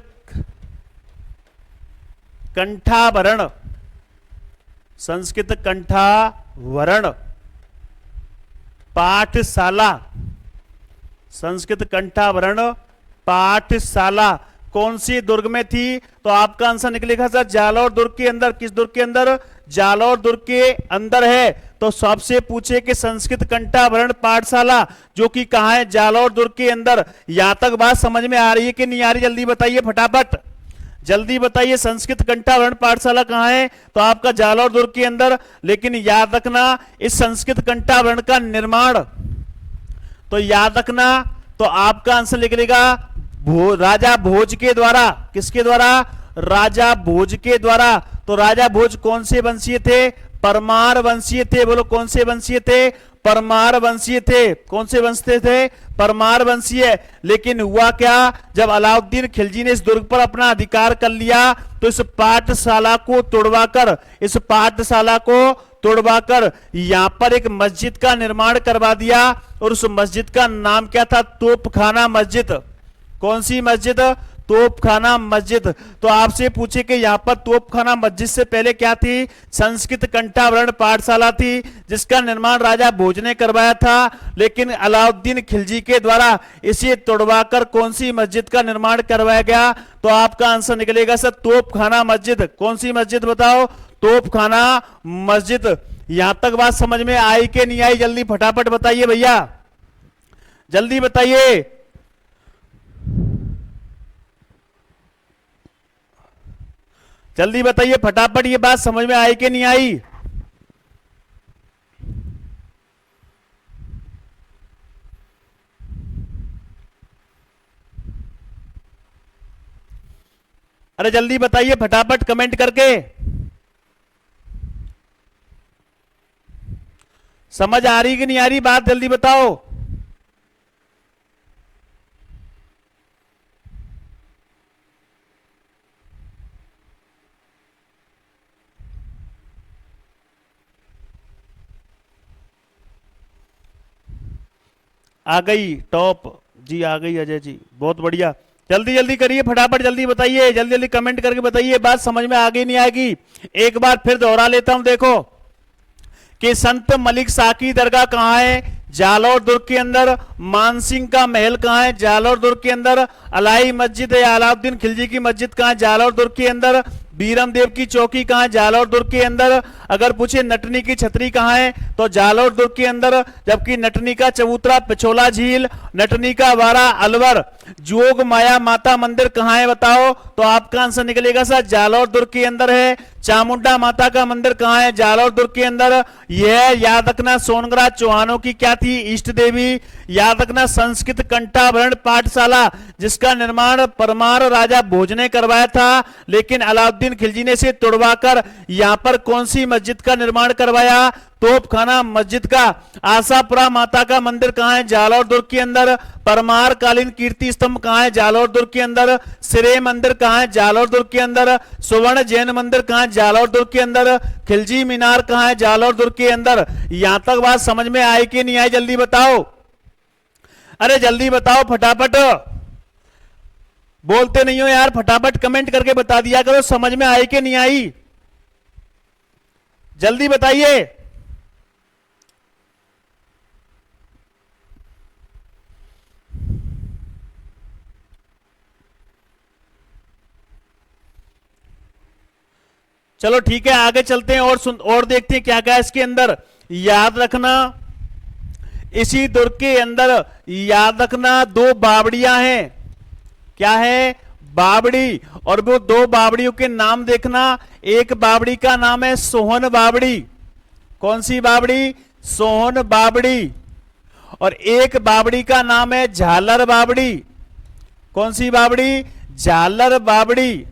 [SPEAKER 1] कंठाभरण, संस्कृत कंठाभरण पाठशाला, संस्कृत कंठाभरण पाठशाला कौन सी दुर्ग में थी? तो आपका आंसर निकलेगा सर जालौर दुर्ग के अंदर। किस दुर्ग के अंदर? जालौर दुर्ग के अंदर है। तो सबसे पूछे कि संस्कृत कंठाभरण पाठशाला जो कि कहां है? जालौर दुर्ग के अंदर। यहां तक बात समझ में आ रही है कि नहीं आ रही? जल्दी बताइए, फटाफट जल्दी बताइए, संस्कृत कंठाभरण पाठशाला कहां है? तो आपका जालौर दुर्ग के अंदर। लेकिन याद रखना इस संस्कृत कंठाभरण का निर्माण, तो याद रखना, तो आपका आंसर निकलेगा राजा भोज के द्वारा। किसके द्वारा? राजा भोज के द्वारा। तो राजा भोज कौन से वंशीय थे? परमार वंशीय थे। बोलो कौन से वंशीय थे? परमार वंशीय थे। कौन से वंश थे? परमार वंशीय। लेकिन हुआ क्या? जब अलाउद्दीन खिलजी ने इस दुर्ग पर अपना अधिकार कर लिया तो इस पाठशाला को तोड़वाकर, इस पाठशाला को तोड़वाकर यहां पर एक मस्जिद का निर्माण करवा दिया, और उस मस्जिद का नाम क्या था? तोपखाना मस्जिद। कौन सी मस्जिद? तोपखाना मस्जिद। तो आपसे पूछे कि यहां पर तोपखाना मस्जिद से पहले क्या थी? संस्कृत कंठाभरण पाठशाला थी, जिसका निर्माण राजा भोज ने करवाया था। लेकिन अलाउद्दीन खिलजी के द्वारा इसे तोड़वाकर कौन सी मस्जिद का निर्माण करवाया गया? तो आपका आंसर निकलेगा सर तोपखाना मस्जिद। कौन सी मस्जिद बताओ? तोपखाना मस्जिद। यहां तक बात समझ में आई कि नहीं आई? जल्दी फटाफट बताइए भैया, जल्दी बताइए। जल्दी बताइए फटाफट, ये बात समझ में आई कि नहीं आई? अरे जल्दी बताइए फटाफट कमेंट करके। समझ आ रही कि नहीं आ रही बात? जल्दी बताओ। आ गई टॉप जी, आ गई अजय जी, बहुत बढ़िया। जल्दी जल्दी करिए फटाफट, जल्दी बताइए, जल्दी जल्दी कमेंट करके बताइए बात समझ में आ गई नहीं आएगी। एक बार फिर दोहरा लेता हूं, देखो कि संत मलिक शाह की दरगाह कहां है? जालौर दुर्ग के अंदर। मानसिंह का महल कहां है? जालौर दुर्ग के अंदर। अलाई मस्जिद या अलाउद्दीन खिलजी की मस्जिद कहां है? जालौर दुर्ग के अंदर। बीरम देव की चौकी कहाँ है? जालौर दुर्ग के अंदर। अगर पूछे नटनी की छतरी कहाँ है? तो जालौर दुर्ग के अंदर। जबकि नटनी का चबूतरा पिछोला झील, नटनी का वाड़ा अलवर, जोग माया माता मंदिर कहाँ है बताओ? तो आपका आंसर निकलेगा सर जालौर दुर्ग के अंदर है। चामुंडा माता का मंदिर कहाँ है? जालौर दुर्ग के अंदर। यह याद रखना सोनग्राज चौहानों की क्या थी? इष्ट देवी। याद रखना संस्कृत कंठाभरण पाठशाला जिसका निर्माण परमार राजा भोज ने करवाया था, लेकिन अलाउद्दीन खिलजी ने इसे तुड़वाकर यहां पर कौन सी मस्जिद का निर्माण करवाया? तोपखाना मस्जिद का। आशापुरा माता का मंदिर कहां है? जालौर दुर्ग के अंदर। परमार कालीन कीर्ति स्तंभ कहां है? जालौर दुर्ग के अंदर। सिरे मंदिर कहां है? जालौर दुर्ग के अंदर। सुवर्ण जैन मंदिर कहां है? जालौर दुर्ग के अंदर। खिलजी मीनार कहां है? जालौर दुर्ग के अंदर। यहां तक बात समझ में आई कि नहीं आई? जल्दी बताओ, अरे जल्दी बताओ फटाफट, बोलते नहीं हो यार, फटाफट कमेंट करके बता दिया करो समझ में आई कि नहीं आई, जल्दी बताइए। चलो ठीक है, आगे चलते हैं और देखते हैं क्या क्या है इसके अंदर। याद रखना इसी दुर्ग के अंदर, याद रखना दो बावड़ियां हैं। क्या है? बावड़ी। और वो दो बावड़ियों के नाम देखना। एक बावड़ी का नाम है सोहन बावड़ी। कौन सी बावड़ी? सोहन बावड़ी। और एक बावड़ी का नाम है झालर बावड़ी। कौन सी बावड़ी? झालर बावड़ी।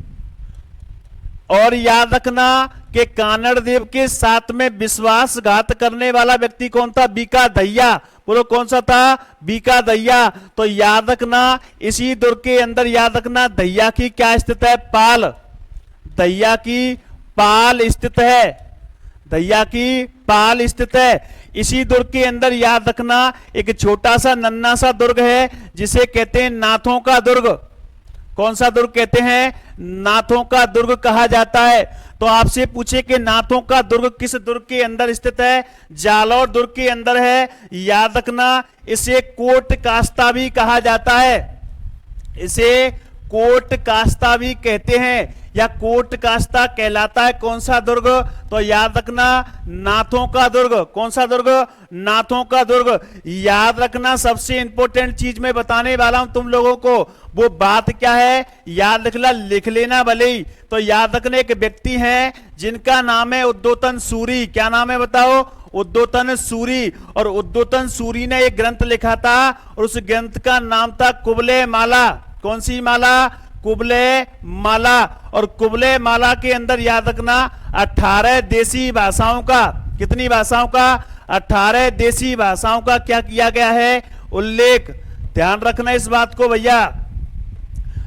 [SPEAKER 1] और याद रखना कि कानड़ देव के साथ में विश्वासघात करने वाला व्यक्ति कौन था? बीका दहिया। बोलो कौन सा था? बीका दहिया। तो याद रखना इसी दुर्ग के अंदर, याद रखना दहिया की क्या स्थित है? पाल। दहिया की पाल स्थित है। दहिया की पाल स्थित है इसी दुर्ग के अंदर। याद रखना एक छोटा सा नन्ना सा दुर्ग है जिसे कहते हैं नाथों का दुर्ग। कौन सा दुर्ग कहते हैं? नाथों का दुर्ग कहा जाता है। तो आपसे पूछे कि नाथों का दुर्ग किस दुर्ग के अंदर स्थित है? जालौर दुर्ग के अंदर है। याद रखना इसे कोट कास्ता भी कहा जाता है। इसे कोट कास्ता भी कहते हैं या कोट कास्ता कहलाता है। कौन सा दुर्ग? तो याद रखना नाथों का दुर्ग। कौन सा दुर्ग? नाथों का दुर्ग। याद रखना सबसे इंपॉर्टेंट चीज मैं बताने वाला हूं तुम लोगों को, वो बात क्या है याद रखना, लिख लेना भले ही। तो याद रखना एक व्यक्ति हैं जिनका नाम है उद्योतन सूरी। क्या नाम है बताओ? उद्योतन सूरी। और उद्योतन सूरी ने एक ग्रंथ लिखा था और उस ग्रंथ का नाम था कुबले माला। कौन सी माला? कुबले माला। और कुबले माला के अंदर याद रखना 18 देसी भाषाओं का, कितनी भाषाओं का? 18 देसी भाषाओं का क्या किया गया है? उल्लेख। ध्यान रखना इस बात को भैया,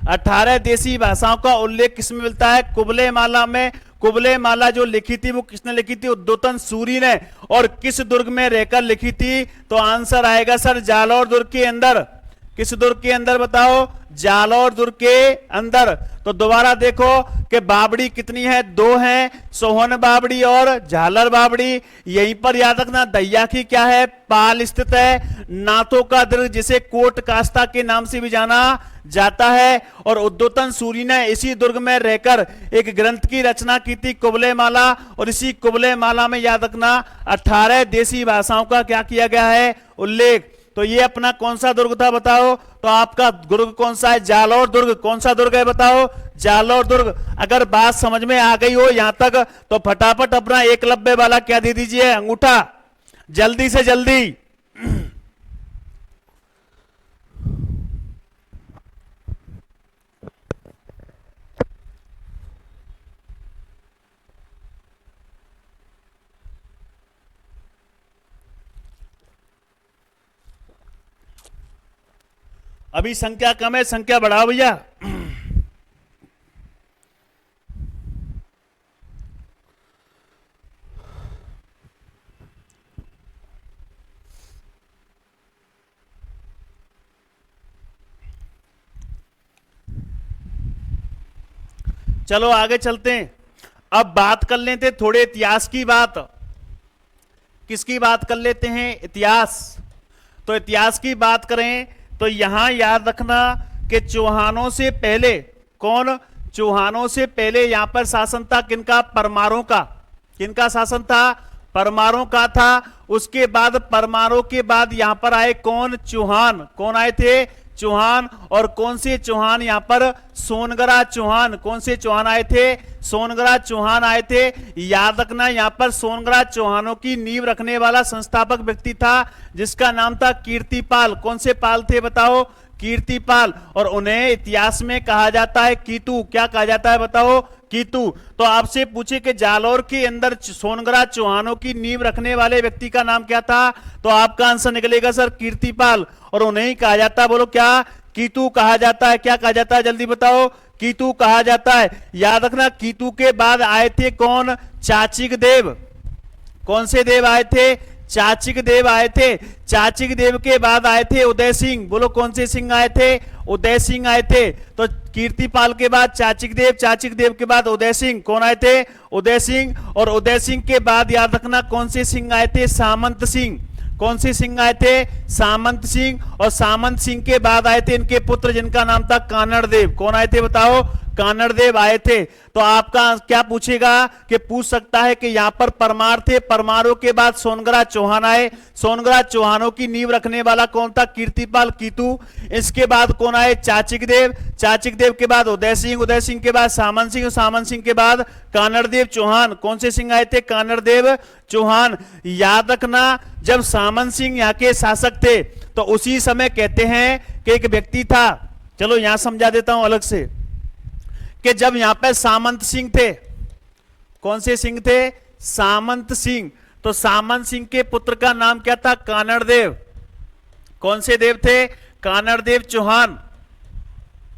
[SPEAKER 1] 18 देसी भाषाओं का उल्लेख किसमें मिलता है? कुबले माला में। कुबले माला जो लिखी थी वो किसने लिखी थी? उद्योतन सूरी ने। और किस दुर्ग में रहकर लिखी थी? तो आंसर आएगा सर जालौर दुर्ग के अंदर। किस दुर्ग के अंदर बताओ? जालौर दुर्ग के अंदर। तो दोबारा देखो कि बावड़ी कितनी है? 2 है, सोहन बावड़ी और झालर बावड़ी। यहीं पर याद रखना दहिया की क्या है? पाल स्थित है। नाथों का दुर्ग जिसे कोट कास्ता के नाम से भी जाना जाता है। और उद्योतन सूरी ने इसी दुर्ग में रहकर एक ग्रंथ की रचना की थी कुबले माला। और इसी कुबले माला में याद रखना 18 देसी भाषाओं का क्या किया गया है? उल्लेख। तो ये अपना कौन सा दुर्ग था बताओ? तो आपका दुर्ग कौन सा है? जालौर दुर्ग। कौन सा दुर्ग है बताओ? जालौर दुर्ग। अगर बात समझ में आ गई हो यहां तक तो फटाफट अपना एकलव्य वाला क्या दे दीजिए? अंगूठा, जल्दी से जल्दी। अभी संख्या कम है, संख्या बढ़ाओ भैया। चलो आगे चलते हैं। अब बात कर लेते हैं थोड़े इतिहास की बात। किसकी बात कर लेते हैं? इतिहास। तो इतिहास की बात करें तो यहां याद रखना कि चौहानों से पहले कौन? चौहानों से पहले यहां पर शासन था किनका? परमारों का। किनका शासन था? परमारों का था। उसके बाद परमारों के बाद यहां पर आए कौन? चौहान। कौन आए थे? चौहान। और कौन से चौहान? यहां पर सोनगरा चौहान। कौन से चौहान आए थे? सोनगरा चौहान आए थे। याद रखना यहां पर सोनगरा चौहानों की नींव रखने वाला संस्थापक व्यक्ति था जिसका नाम था कीर्तिपाल। कौन से पाल थे बताओ? कीर्तिपाल। और उन्हें इतिहास में कहा जाता है कीतू। क्या कहा जाता है बताओ? कीतू। तो आपसे पूछे कि जालौर के अंदर सोनगरा चौहानों की नींव रखने वाले व्यक्ति का नाम क्या था? तो आपका आंसर निकलेगा सर कीर्तिपाल। और उन्हें ही कहा जाता है, बोलो क्या? कीतू कहा जाता है। क्या कहा जाता है? जल्दी बताओ। कीतू कहा जाता है। याद रखना कीतू के बाद आए थे कौन? चाचिक देव। कौन से देव आए थे? चाचिक देव आए थे। चाचिक देव के बाद आए थे उदय सिंह। बोलो कौन से सिंह आए थे? उदय सिंह आए थे। तो कीर्तिपाल के बाद चाचिक देव, चाचिक देव के बाद उदय सिंह। कौन आए थे? उदय सिंह। और उदय सिंह के बाद याद रखना कौन से सिंह आए थे? सामंत सिंह। कौन से सिंह आए थे? सामंत सिंह। और सामंत सिंह के बाद आए थे इनके पुत्र जिनका नाम था कानड़ देव। कौन आए थे बताओ? कानड़ देव आए थे। तो आपका क्या पूछेगा कि पूछ सकता है कि यहां पर परमार थे, परमारों के बाद सोनगरा चौहान आए। सोनगरा चौहानों की नींव रखने वाला कौन था? कीर्तिपाल कीतू। इसके बाद कौन आए? चाचिक देव। चाचिक देव के बाद उदय सिंह। उदय सिंह के बाद सामंत सिंह। सामंत सिंह के बाद कानड़ देव चौहान। कौन से सिंह आए थे? कानड़ देव चौहान। याद रखना जब सामंत सिंह यहाँ के शासक थे तो उसी समय कहते हैं कि एक व्यक्ति था, चलो यहां समझा देता हूं अलग से, कि जब यहां पे सामंत सिंह थे, कौन से सिंह थे? सामंत सिंह। तो सामंत सिंह के पुत्र का नाम क्या था? कानड़ देव। कौन से देव थे? कानड़ देव चौहान।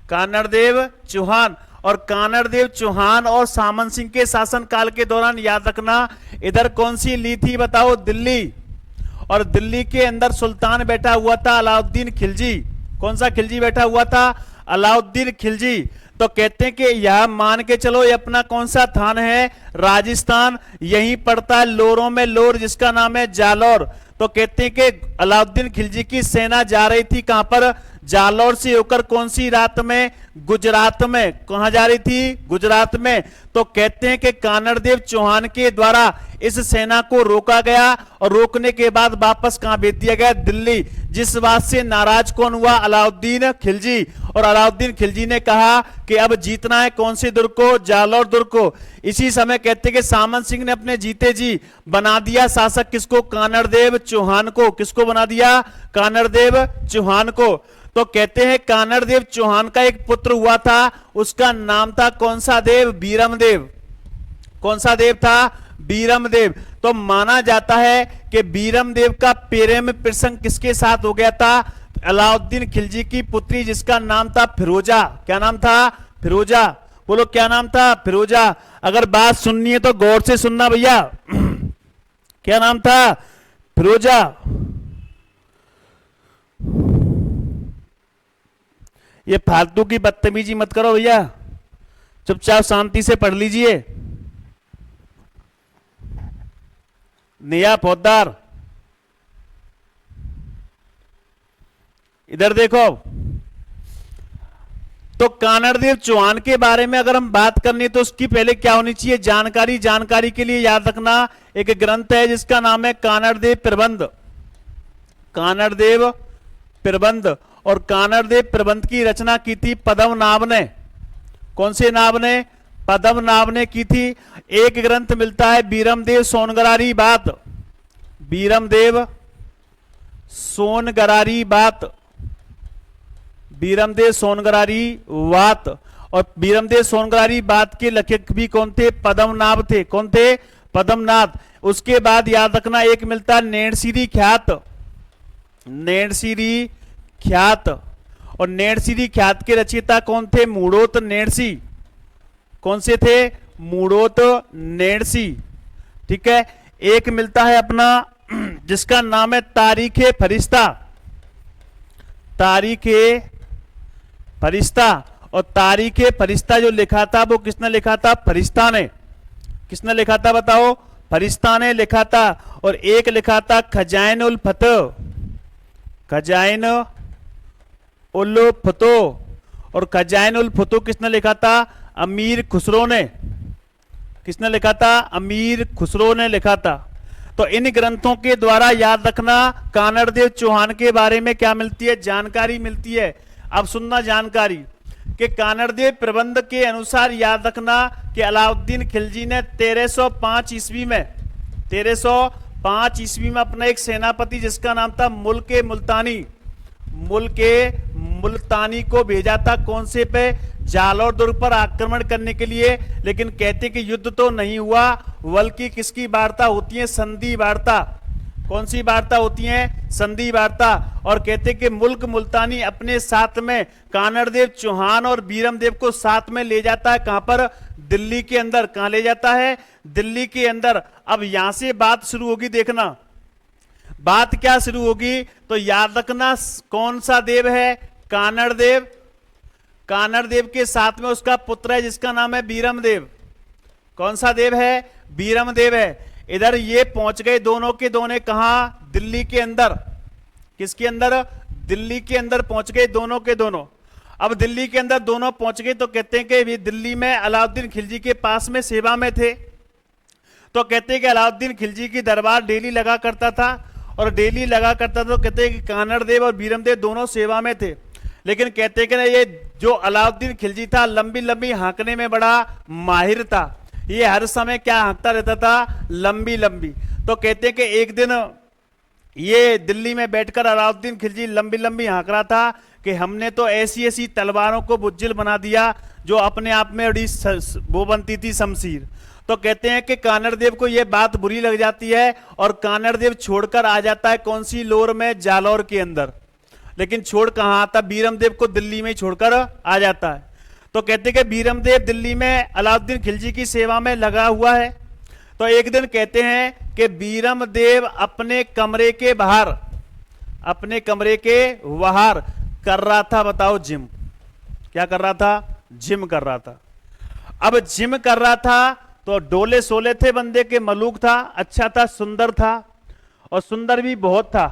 [SPEAKER 1] कानड़ देव चौहान। और कानड़ देव चौहान और सामंत सिंह के शासन काल के दौरान याद रखना इधर कौन सी ली थी बताओ? दिल्ली। और दिल्ली के अंदर सुल्तान बैठा हुआ था अलाउद्दीन खिलजी। कौन सा खिलजी बैठा हुआ था? अलाउद्दीन खिलजी। तो कहते हैं कि यह मान के चलो ये अपना कौन सा थान है? राजस्थान। यहीं पड़ता है लोरों में लोर जिसका नाम है जालौर। तो कहते हैं कि अलाउद्दीन खिलजी की सेना जा रही थी कहां पर? जालौर से होकर कौन सी रात में? गुजरात में। कहां जा रही थी? गुजरात में। तो कहते हैं कि कानड़ देव चौहान के द्वारा इस सेना को रोका गया और रोकने के बाद वापस कहां भेज दिया गया? दिल्ली। जिस बात से नाराज कौन हुआ? अलाउद्दीन खिलजी। और अलाउद्दीन खिलजी ने कहा कि अब जीतना है कौन से दुर्ग को? जालौर दुर्ग को। इसी समय कहते कि सामंत सिंह ने अपने जीते जी बना दिया शासक किसको? कानड़ देव चौहान को। किसको बना दिया? कानड़ देव चौहान को। तो कहते हैं कानड़ देव चौहान का एक पुत्र हुआ था, उसका नाम था कौन सा देव? बीरमदेव। कौन सा देव था? बीरमदेव। तो माना जाता है कि बीरमदेव का प्रेम प्रसंग किसके साथ हो गया था? अलाउद्दीन खिलजी की पुत्री जिसका नाम था फिरोजा। क्या नाम था? फिरोजा। बोलो क्या नाम था? फिरोजा। अगर बात सुननी है तो गौर से सुनना भैया। क्या नाम था? फिरोजा। ये फालतू की बदतमीजी मत करो भैया, चुपचाप शांति से पढ़ लीजिए। नया फौजदार इधर देखो। तो कानड़ देव चौहान के बारे में अगर हम बात करनी तो उसकी पहले क्या होनी चाहिए? जानकारी। जानकारी के लिए याद रखना एक ग्रंथ है जिसका नाम है कानड़ देव प्रबंध। कानड़ देव प्रबंध। और कानड़ देव प्रबंध की रचना की थी पद्मनाभ ने। कौन से नाभ ने? पद्मनाभ ने की थी। एक ग्रंथ मिलता है बीरमदेव सोनगरारी बात। बीरमदेव सोनगरारी बात। बीरमदेव सोनगरारी बात। और बीरमदेव सोनगरारी बात के लेखक भी कौन थे? पद्मनाभ थे। कौन थे? पद्मनाभ। उसके बाद याद रखना एक मिलता है नेणसीरी ख्यात। नेणसीरी ख्यात। और नेणसीरी ख्यात के रचयिता कौन थे? मूढ़ोत नेणसी। कौन से थे? मूढ़ोत नेणसी। ठीक है। एक मिलता है अपना जिसका नाम है तारीखे फरिश्ता। तारीखे फरिश्ता। और तारीखे फरिश्ता जो लिखा था वो किसने लिखा था? फरिश्ता ने। किसने लिखा था बताओ? फरिश्ता ने लिखा था। और एक लिखा था खजाइन उल फतह। खजाइन उल फतह। और खजाइन उल फतह किसने लिखा था? अमीर खुसरो ने, किसने लिखा था? अमीर खुसरो ने लिखा था। तो इन ग्रंथों के द्वारा याद रखना कानड़देव चौहान के बारे में क्या मिलती है? जानकारी मिलती है। अब सुनना जानकारी कि कानड़देव प्रबंध के अनुसार याद रखना कि अलाउद्दीन खिलजी ने 1305 ईस्वी में 1305 ईस्वी में अपना एक सेनापति जिसका नाम था मुल्के मुल्तानी, मुल्के मुल्तानी को भेजा था कौन से पे? जालौर दुर्ग पर आक्रमण करने के लिए। लेकिन कहते कि युद्ध तो नहीं हुआ, बल्कि किसकी वार्ता होती है? संधि वार्ता। कौन सी वार्ता होती है? संधि वार्ता। और कहते कि मुल्क मुल्तानी अपने साथ में कानड़देव चौहान और बीरमदेव को साथ में ले जाता है। कहां पर? दिल्ली के अंदर। कहां ले जाता है? दिल्ली के अंदर। अब यहां से बात शुरू होगी, देखना बात क्या शुरू होगी। तो याद रखना कौन सा देव है? कानड़देव। कानड़देव के साथ में उसका पुत्र है जिसका नाम है बीरमदेव। कौन सा देव है? बीरमदेव है। इधर ये पहुंच गए दोनों के दोनों कहां? दिल्ली के अंदर। किसके अंदर? दिल्ली के अंदर पहुंच गए दोनों के दोनों। अब दिल्ली के अंदर दोनों पहुंच गए तो कहते हैं कि दिल्ली में अलाउद्दीन खिलजी के पास में सेवा में थे। तो कहते हैं कि अलाउद्दीन खिलजी की दरबार डेली लगा करता था, और डेली लगा करता था। तो कहते हैं कि कानड़देव और बीरमदेव दोनों सेवा में थे। लेकिन कहते हैं कि ये जो अलाउद्दीन खिलजी था लंबी लंबी हाँकने में बड़ा माहिर था। ये हर समय क्या हाँकता रहता था? लंबी लंबी। तो कहते हैं कि एक दिन ये दिल्ली में बैठकर अलाउद्दीन खिलजी लंबी लंबी हाँक रहा था कि हमने तो ऐसी ऐसी तलवारों को बुज्जिल बना दिया जो अपने आप में बड़ी वो बनती थी शमशीर। तो कहते हैं कि कानड़देव को यह बात बुरी लग जाती है और कानड़देव छोड़कर आ जाता है कौन सी लोर में? जालौर के अंदर। लेकिन छोड़ कहां आता? बीरमदेव को दिल्ली में छोड़कर आ जाता है। तो कहते हैं कि बीरमदेव दिल्ली में अलाउद्दीन खिलजी की सेवा में लगा हुआ है। तो एक दिन कहते हैं कि बीरमदेव अपने कमरे के बाहर, अपने कमरे के बाहर कर रहा था, बताओ, जिम। क्या कर रहा था? जिम कर रहा था। अब जिम कर रहा था तो डोले सोले थे बंदे के, मलूक था, अच्छा था, सुंदर था, और सुंदर भी बहुत था।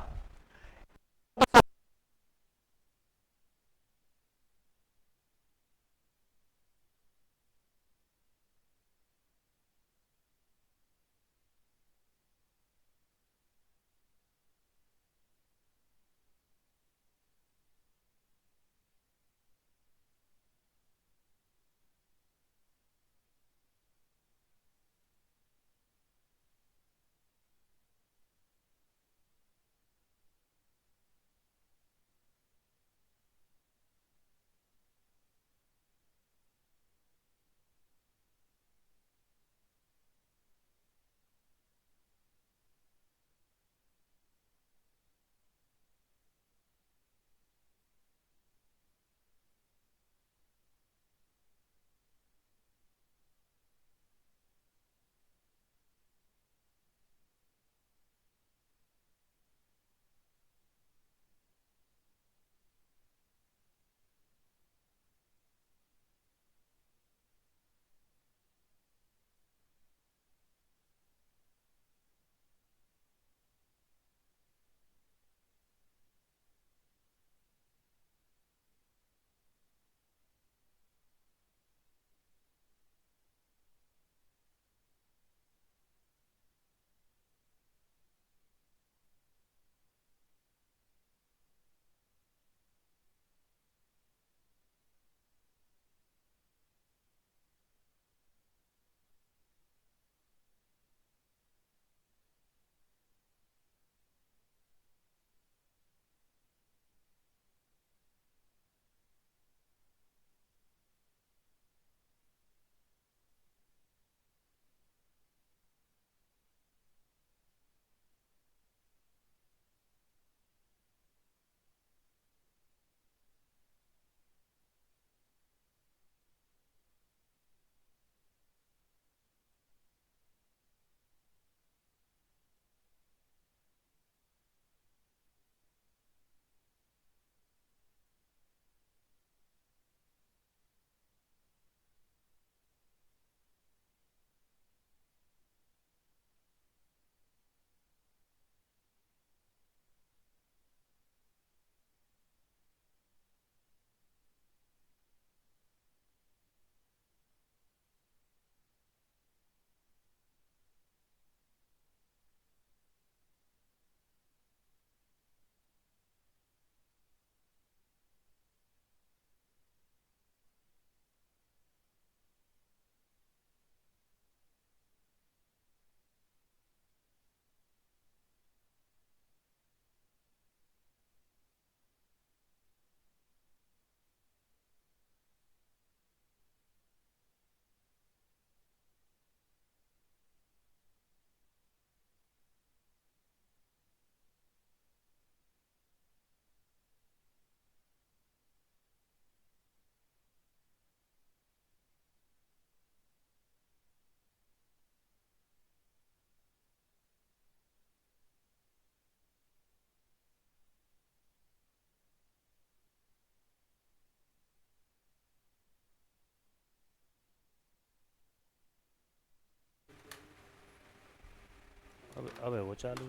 [SPEAKER 1] अबे वो चालू।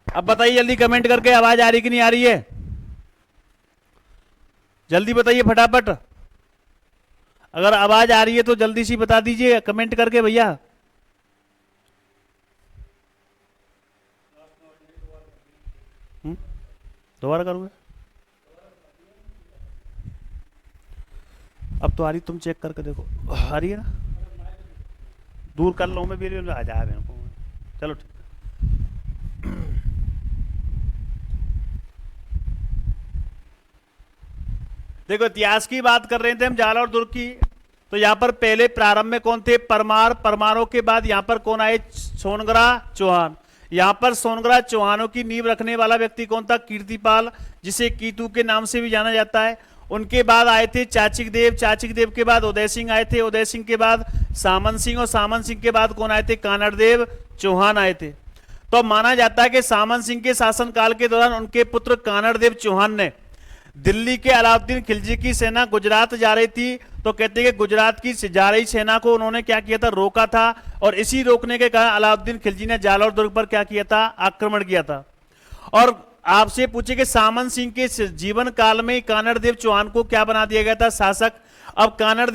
[SPEAKER 1] अब बताइए जल्दी कमेंट करके, आवाज आ रही कि नहीं आ रही है? जल्दी बताइए फटाफट। अगर आवाज आ रही है तो जल्दी सी बता दीजिए कमेंट करके भैया। दोबारा करोगे? अब तो आ रही, तुम चेक करके देखो आ रही है ना। दूर कर लो मैं भी, आ जाए मेरे को। चलो ठीक। देखो इतिहास की बात कर रहे थे हम, जालौर दुर्ग की। तो यहां पर पहले प्रारंभ में कौन थे? परमार। परमारों के बाद यहां पर कौन आए? सोनगरा चौहान। यहां पर सोनगरा चौहानों की नींव रखने वाला व्यक्ति कौन था? कीर्तिपाल, जिसे कीतू के नाम से भी जाना जाता है। उनके बाद आए थे चाचिक देव। चाचिक देव के बाद उदय सिंह आए थे। उदय सिंह के बाद सामंत सिंह, और सामंत सिंह के बाद कौन आए थे? कानड़ देव चौहान आए थे। तो माना जाता है कि सामंत सिंह के शासनकाल के दौरान उनके पुत्र कानड़ देव चौहान ने दिल्ली के अलाउद्दीन खिलजी की सेना गुजरात जा रही थी, तो कहते हैं कि गुजरात की जा रही सेना को उन्होंने क्या किया था? रोका था। और इसी रोकने के कारण अलाउद्दीन खिलजी ने जालौर दुर्ग पर क्या किया था? आक्रमण किया था। और आपसे पूछे कि सामंत सिंह के जीवन काल में कानड़ देव चौहान को क्या बना दिया गया था? शासक। अब कानड़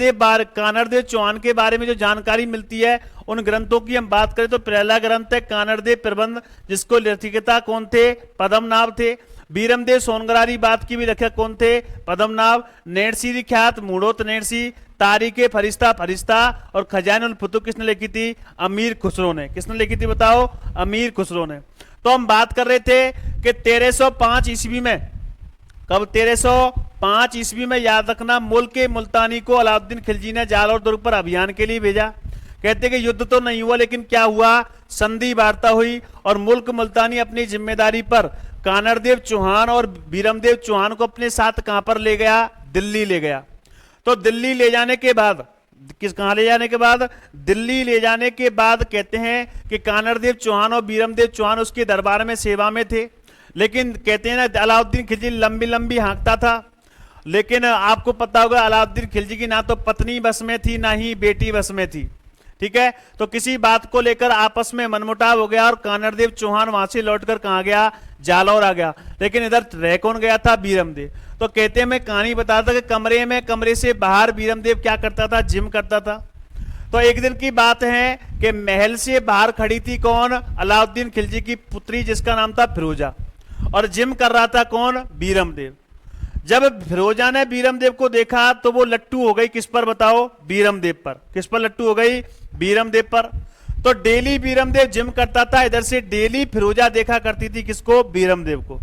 [SPEAKER 1] देव चौहान के बारे में जो जानकारी मिलती है, उन ग्रंथों की हम बात करें तो पहला ग्रंथ है कानड़ देव प्रबंध, जिसको लिखिता कौन थे? पद्मनाभ थे। बीरमदेव सोनगरारी बात की भी लेखक कौन थे? पद्मनाभ। नेणसी ख्यात मूढ़ोत नेणसी, तारीखे फरिश्ता फरिश्ता, और खजानुल फुतूह किसने लिखी थी? अमीर खुसरो ने। किसने लिखी थी बताओ? अमीर खुसरो ने। तो हम बात कर रहे थे कि 1305 ईस्वी में, कब? 1305 ईस्वी में, याद रखना, मुल्क मुल्तानी को अलाउद्दीन खिलजी ने जालौर दुर्ग पर अभियान के लिए भेजा। कहते कि युद्ध तो नहीं हुआ, लेकिन क्या हुआ? संधि वार्ता हुई, और मुल्क मुल्तानी अपनी जिम्मेदारी पर कानड़ देव चौहान और बीरमदेव चौहान को अपने साथ कहां पर ले गया? दिल्ली ले गया। तो दिल्ली ले जाने के बाद, कहां ले जाने के बाद? दिल्ली ले जाने के बाद कहते हैं कि कानड़ देव चौहान और बीरमदेव चौहान उसके दरबार में सेवा में थे। लेकिन कहते हैं ना, अलाउद्दीन खिलजी लंबी लंबी हाँकता था। लेकिन आपको पता होगा अलाउद्दीन खिलजी की ना तो पत्नी बस में थी, ना ही बेटी बस में थी। ठीक है, तो किसी बात को लेकर आपस में मनमुटाव हो गया, और कानड़ देव चौहान वहां से लौटकर कहां गया? जालौर आ गया। लेकिन इधर रह कौन गया था? बीरमदेव। तो कहते हैं, मैं कहानी बताता कि कमरे से बाहर बीरमदेव क्या करता था? जिम करता था। तो एक दिन की बात है कि महल से बाहर खड़ी थी कौन? अलाउद्दीन खिलजी की पुत्री, जिसका नाम था फिरोजा, और जिम कर रहा था कौन? बीरमदेव। जब फिरोजा ने बीरमदेव को देखा तो वो लट्टू हो गई। किस पर बताओ? बीरमदेव पर। किस पर लट्टू हो गई? बीरमदेव पर। तो डेली बीरमदेव जिम करता था, इधर से डेली फिरोजा देखा करती थी किसको? बीरमदेव को।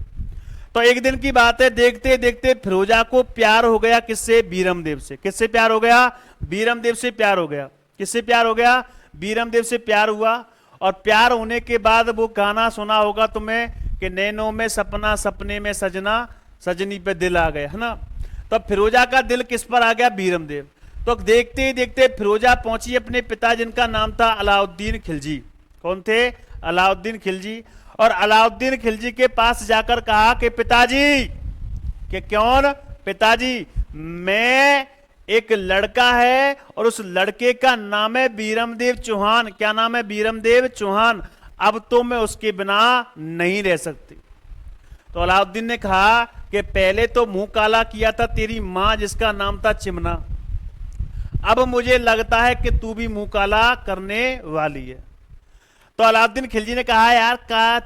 [SPEAKER 1] तो एक दिन की बात है, देखते देखते फिरोजा को प्यार हो गया। किससे? बीरमदेव से। किससे प्यार हो गया? बीरमदेव से प्यार हो गया। किससे प्यार हो गया? बीरमदेव से प्यार हुआ। और प्यार होने के बाद वो गाना सुना होगा तुम्हें कि नैनों में सपना, सपने में सजना, सजनी पे दिल आ गया, है ना। तो फिरोजा का दिल किस पर आ गया? बीरमदेव। तो देखते ही देखते फिरोजा पहुंची अपने पिता, जिनका नाम था अलाउद्दीन खिलजी। कौन थे? अलाउद्दीन खिलजी। और अलाउद्दीन खिलजी के पास जाकर कहा कि पिताजी, कि कौन? पिताजी, मैं एक लड़का है और उस लड़के का नाम है बीरमदेव चौहान। क्या नाम है? बीरमदेव चौहान। अब तो मैं उसके बिना नहीं रह सकती। तो अलाउद्दीन ने कहा कि पहले तो मुंह काला किया था तेरी मां, जिसका नाम था चिमना, अब मुझे लगता है कि तू भी मुंह काला करने वाली है। तो अलाउद्दीन खिलजी ने कहा, यार का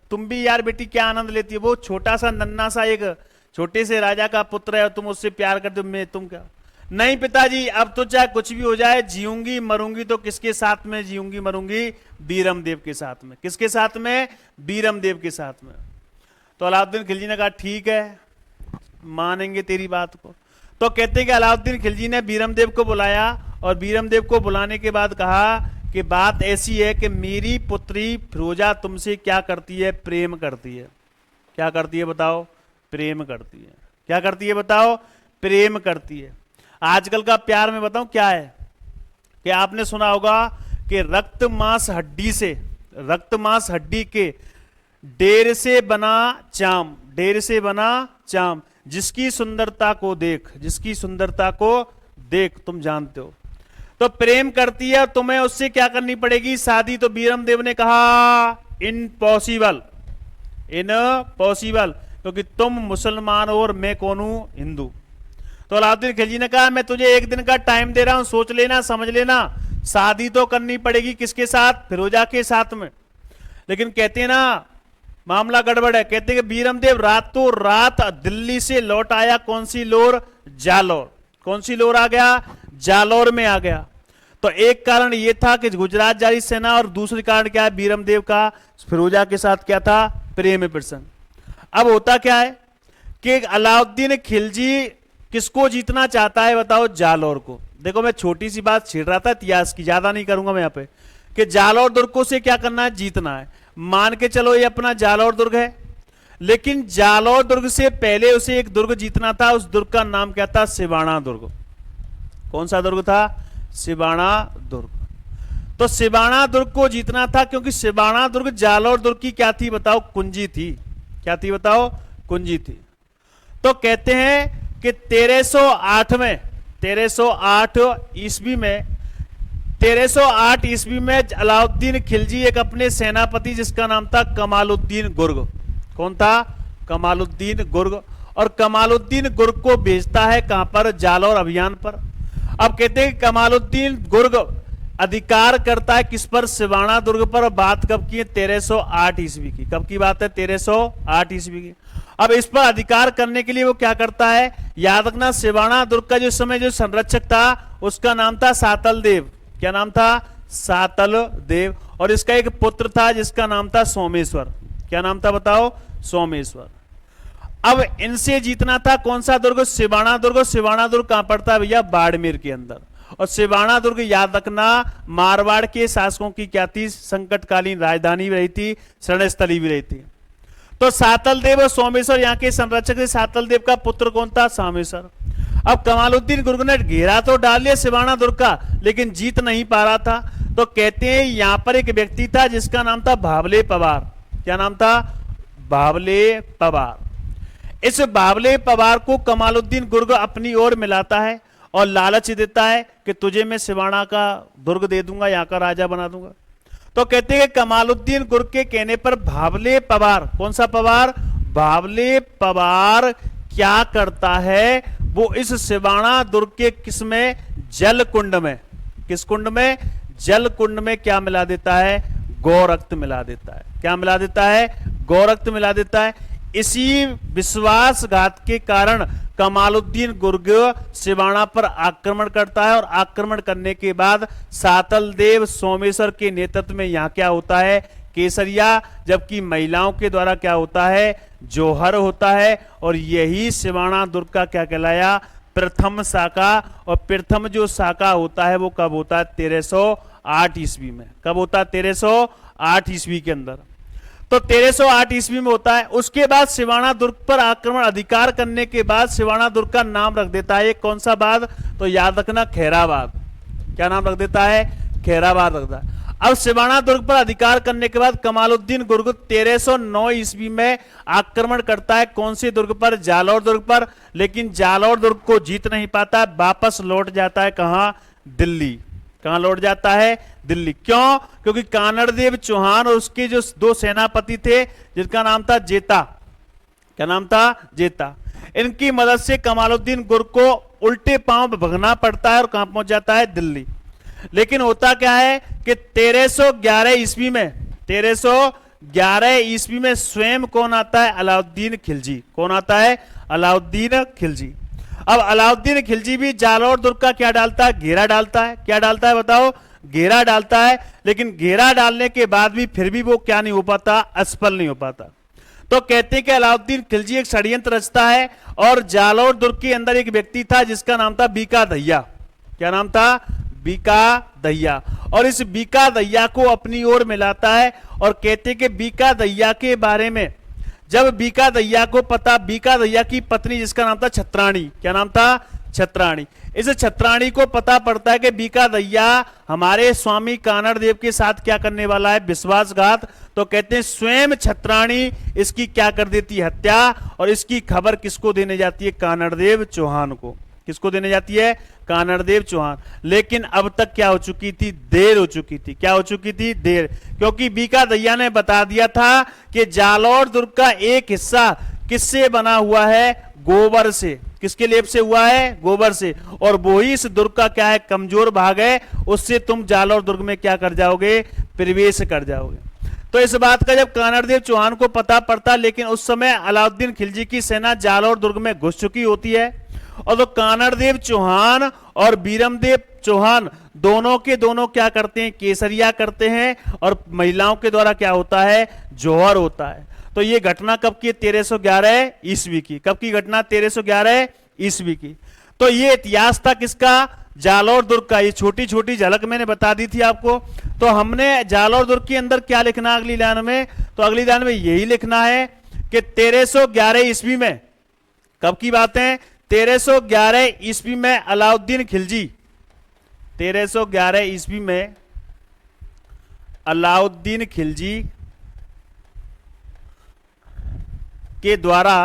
[SPEAKER 1] तुम भी यार बेटी क्या आनंद लेती है? वो छोटा सा नन्ना सा एक छोटे से राजा का पुत्र है और तुम उससे प्यार करते हो, मैं तुम क्या? नहीं पिताजी, अब तो चाहे कुछ भी हो जाए, जीऊंगी मरूंगी तो किसके साथ में जीऊंगी मरूंगी? बीरमदेव के साथ में। किसके साथ में? बीरमदेव के साथ में। तो अलाउद्दीन खिलजी ने कहा ठीक है, मानेंगे तेरी बात को। तो कहते हैं कि अलाउद्दीन खिलजी ने बीरमदेव को बुलाया, और बीरमदेव को बुलाने के बाद कहा कि बात ऐसी है कि मेरी पुत्री फिरोजा तुमसे क्या करती है? प्रेम करती है। क्या करती है बताओ? प्रेम करती है। क्या करती है बताओ? प्रेम करती है। आजकल का प्यार मैं बताऊं क्या है? कि आपने सुना होगा कि रक्त मांस हड्डी के डेर से बना चाम, डेर से बना चाम, जिसकी सुंदरता को देख, जिसकी सुंदरता को देख, तुम जानते हो। तो प्रेम करती है, तुम्हें उससे क्या करनी पड़ेगी, शादी। तो बीरमदेव ने कहा इनपॉसिबल, इनपॉसिबल, क्योंकि तुम मुसलमान हो और मैं कौन हूं, हिंदू। तो अलाउद्दीन खिलजी ने कहा मैं तुझे एक दिन का टाइम दे रहा हूं, सोच लेना, समझ लेना, शादी तो करनी पड़ेगी किसके साथ, फिरोजा के साथ में। लेकिन कहते हैं ना मामला गड़बड़ है। कहते हैं कि बीरमदेव रातों रात दिल्ली से लौट आया, कौन सी लोर, जालौर। कौन सी लोर आ गया, जालौर में आ गया। तो एक कारण यह था कि गुजरात जारी सेना, और दूसरी कारण क्या है, बीरमदेव का फिरोजा के साथ क्या था, प्रेम प्रसंग। अब होता क्या है कि अलाउद्दीन खिलजी किसको जीतना चाहता है, बताओ, जालौर को। देखो मैं छोटी सी बात छेड़ रहा था इतिहास की, ज्यादा नहीं करूंगा मैं यहाँ पे, कि जालौर दुर्ग को से क्या करना है, जीतना है। मान के चलो ये अपना जालौर दुर्ग है, लेकिन जालौर दुर्ग से पहले उसे एक दुर्ग जीतना था। उस दुर्ग का नाम क्या था, सिवाना दुर्ग। कौन सा दुर्ग था, सिवाना दुर्ग। तो सिवाना दुर्ग को जीतना था, क्योंकि सिवाना दुर्ग जालौर दुर्ग की क्या थी, बताओ, कुंजी थी। क्या थी, बताओ, कुंजी थी। तो कहते हैं कि 1308 में, 1308 ईस्वी में, 1308 ईस्वी में अलाउद्दीन खिलजी एक अपने सेनापति जिसका नाम था कमालुद्दीन गुर्ग। कौन था, कमालुद्दीन गुर्ग। और कमालुद्दीन गुर्ग को भेजता है कहां पर, जालौर अभियान पर। अब कहते हैं कमालुद्दीन गुर्ग अधिकार करता है किस पर, सिवाना दुर्ग पर। बात कब की है, 1308 ईस्वी की। कब की बात है, 1308 ईस्वी की। अब इस पर अधिकार करने के लिए वो क्या करता है, याद रखना, सिवाना दुर्ग का जो समय जो संरक्षक था उसका नाम था सातल देव। क्या नाम था, सातल देव। और इसका एक पुत्र था जिसका नाम था सोमेश्वर। क्या नाम था, बताओ, सोमेश्वर। अब इनसे जीतना था कौन सा दुर्ग, सिवाना दुर्ग। सिवाना दुर्ग कहां पड़ता है भैया, बाड़मेर के अंदर। और सिवाना दुर्ग याद रखना मारवाड़ के शासकों की क्या थी, संकटकालीन राजधानी भी रही थी, शरणस्थली भी रही थी। तो सातल देव और सोमेश्वर यहाँ के संरक्षक थे। सातल देव का पुत्र कौन था, सोमेश्वर। अब कमालुद्दीन गुर्ग ने घेरा तो डाल लिया सिवाना दुर्ग का, लेकिन जीत नहीं पा रहा था। तो कहते हैं यहां पर एक व्यक्ति था जिसका नाम था भावले पवार। क्या नाम था, भावले पवार। इस भावले पवार को कमालुद्दीन गुर्ग अपनी ओर मिलाता है और लालच देता है कि तुझे मैं सिवाना का दुर्ग दे दूंगा, यहां का राजा बना दूंगा। तो कहते हैं कमालुद्दीन गुर्ग के कहने पर भावले पवार, कौन सा पवार, भावले पवार क्या करता है, वो इस सिवाना दुर्ग के किस में, जल कुंड में, किस कुंड में, जल कुंड में क्या मिला देता है, गौरक्त मिला देता है। क्या मिला देता है, गौरक्त मिला देता है। इसी विश्वासघात के कारण कमालुद्दीन गुर्ग सिवाना पर आक्रमण करता है, और आक्रमण करने के बाद सातल देव सोमेश्वर के नेतृत्व में यहां क्या होता है, केसरिया, जबकि महिलाओं के द्वारा क्या होता है, जोहर होता है। और यही सिवाना दुर्ग का क्या कहलाया, प्रथम शाखा। और प्रथम जो शाखा होता है वो कब होता है, 1308 ईस्वी में। कब होता है, 1308 ईस्वी के अंदर। तो 1308 ईस्वी में होता है। उसके बाद सिवाना दुर्ग पर आक्रमण अधिकार करने के बाद सिवाना दुर्ग का नाम रख देता है कौन सा बाद, तो याद रखना, खैराबाद। क्या नाम रख देता है, खैराबाद रखता है। अब सिवाना दुर्ग पर अधिकार करने के बाद कमालुद्दीन गुर्ग 1309 ईस्वी में आक्रमण करता है कौन से दुर्ग पर, जालौर दुर्ग पर। लेकिन जालौर दुर्ग को जीत नहीं पाता, वापस लौट जाता है कहां, दिल्ली। कहां लौट जाता है, दिल्ली। क्यों, क्योंकि कानड़देव चौहान और उसके जो दो सेनापति थे जिनका नाम था जेता। क्या नाम था, जेता। इनकी मदद से कमालुद्दीन गुर्ग को उल्टे पांव भगना पड़ता है और कहां पहुंच जाता है, दिल्ली। लेकिन होता क्या है कि 1311 ईस्वी में, 1311 ईस्वी में स्वयं कौन आता है, अलाउद्दीन खिलजी। कौन आता है, अलाउद्दीन खिलजी। अब अलाउद्दीन खिलजी भी जालौर दुर्ग का क्या डालता है, घेरा डालता है। क्या डालता है, बताओ, घेरा डालता है। लेकिन घेरा डालने के बाद भी फिर भी वो क्या नहीं हो पाता, असफल नहीं हो पाता। तो कहते हैं कि अलाउद्दीन खिलजी एक षड्यंत्र रचता है, और जालौर दुर्ग के अंदर एक व्यक्ति था जिसका नाम था बीका दहिया। क्या नाम था, बीका दहिया। और इस बीका दहिया को अपनी ओर मिलाता है, और कहते हैं कि बीका दहिया के बारे में जब बीका दहिया को पता, बीका दहिया की पत्नी जिसका नाम था छत्राणी। क्या नाम था, छत्राणी। इस छत्राणी को पता पड़ता है कि बीका दहिया हमारे स्वामी कानड़देव के साथ क्या करने वाला है, विश्वासघात। तो कहते हैं स्वयं छत्राणी इसकी क्या कर देती है, हत्या। और इसकी खबर किसको देने जाती है, कानड़देव चौहान को। किसको देने जाती है? कानड़देव चौहान। लेकिन अब तक क्या हो चुकी थी? देर हो चुकी थी। क्या हो चुकी थी? देर। क्योंकि बीका दैया ने बता दिया था कि जालौर दुर्ग का एक हिस्सा किससे बना हुआ है? गोबर से। किसके लेप से हुआ है? गोबर से। और वो ही इस दुर्ग का क्या है? कमजोर भाग है, उससे तुम जालौर दुर्ग में क्या कर जाओगे? प्रवेश कर जाओगे। तो इस बात का जब कानड़देव चौहान को पता पड़ता, लेकिन उस समय अलाउद्दीन खिलजी की सेना जालौर दुर्ग में घुस चुकी होती है, और तो कानड़देव चौहान और बीरमदेव चौहान दोनों के दोनों क्या करते हैं? केसरिया करते हैं, और महिलाओं के द्वारा क्या होता है? जौहर होता है। तो ये घटना कब की? 1311 ईस्वी की। कब की घटना? 1311 ईस्वी की। तो ये इतिहास था किसका? जालौर दुर्ग का। ये छोटी छोटी झलक मैंने बता दी थी आपको। तो हमने जालौर दुर्ग के अंदर क्या लिखना अगली लाइन में? तो अगली लाइन में यही लिखना है कि 1311 ईस्वी में, कब की बात है? 1311 ईस्वी में अलाउद्दीन खिलजी, 1311 ईस्वी में अलाउद्दीन खिलजी के द्वारा,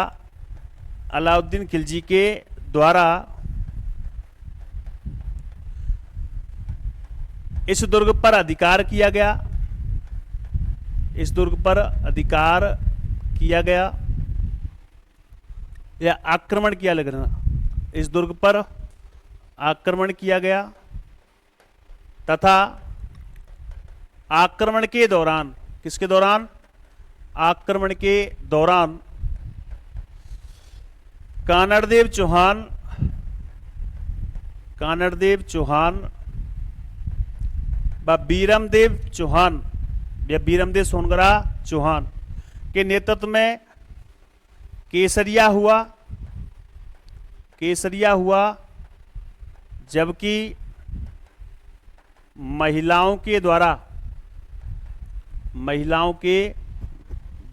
[SPEAKER 1] अलाउद्दीन खिलजी के द्वारा इस दुर्ग पर अधिकार किया गया। इस दुर्ग पर अधिकार किया गया या आक्रमण किया, लगना, इस दुर्ग पर आक्रमण किया गया, तथा आक्रमण के दौरान, किसके दौरान? आक्रमण के दौरान कानड़देव चौहान, कानड़देव चौहान व बीरमदेव चौहान या बीरमदेव सोनगरा चौहान के नेतृत्व में केसरिया हुआ, केसरिया हुआ, जबकि महिलाओं के द्वारा, महिलाओं के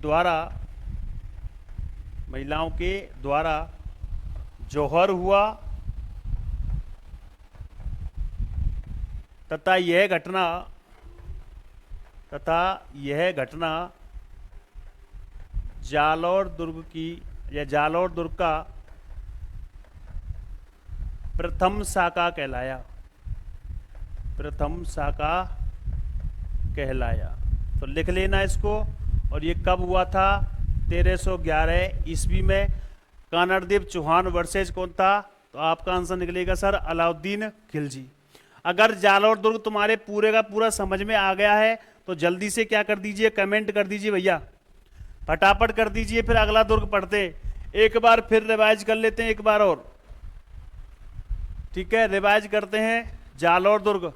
[SPEAKER 1] द्वारा, महिलाओं के द्वारा जौहर हुआ, तथा यह घटना जालौर दुर्ग की या जालौर दुर्ग का प्रथम साका कहलाया, प्रथम साका कहलाया। तो लिख लेना इसको। और ये कब हुआ था? 1311 ईस्वी में। कानड़देव चौहान वर्सेज कौन था? तो आपका आंसर निकलेगा सर अलाउद्दीन खिलजी। अगर जालौर दुर्ग तुम्हारे पूरे का पूरा समझ में आ गया है तो जल्दी से क्या कर दीजिए? कमेंट कर दीजिए भैया, फटाफट कर दीजिए। फिर अगला दुर्ग पढ़ते, एक बार फिर रिवाइज कर लेते हैं, एक बार और, ठीक है? रिवाइज करते हैं जालौर दुर्ग।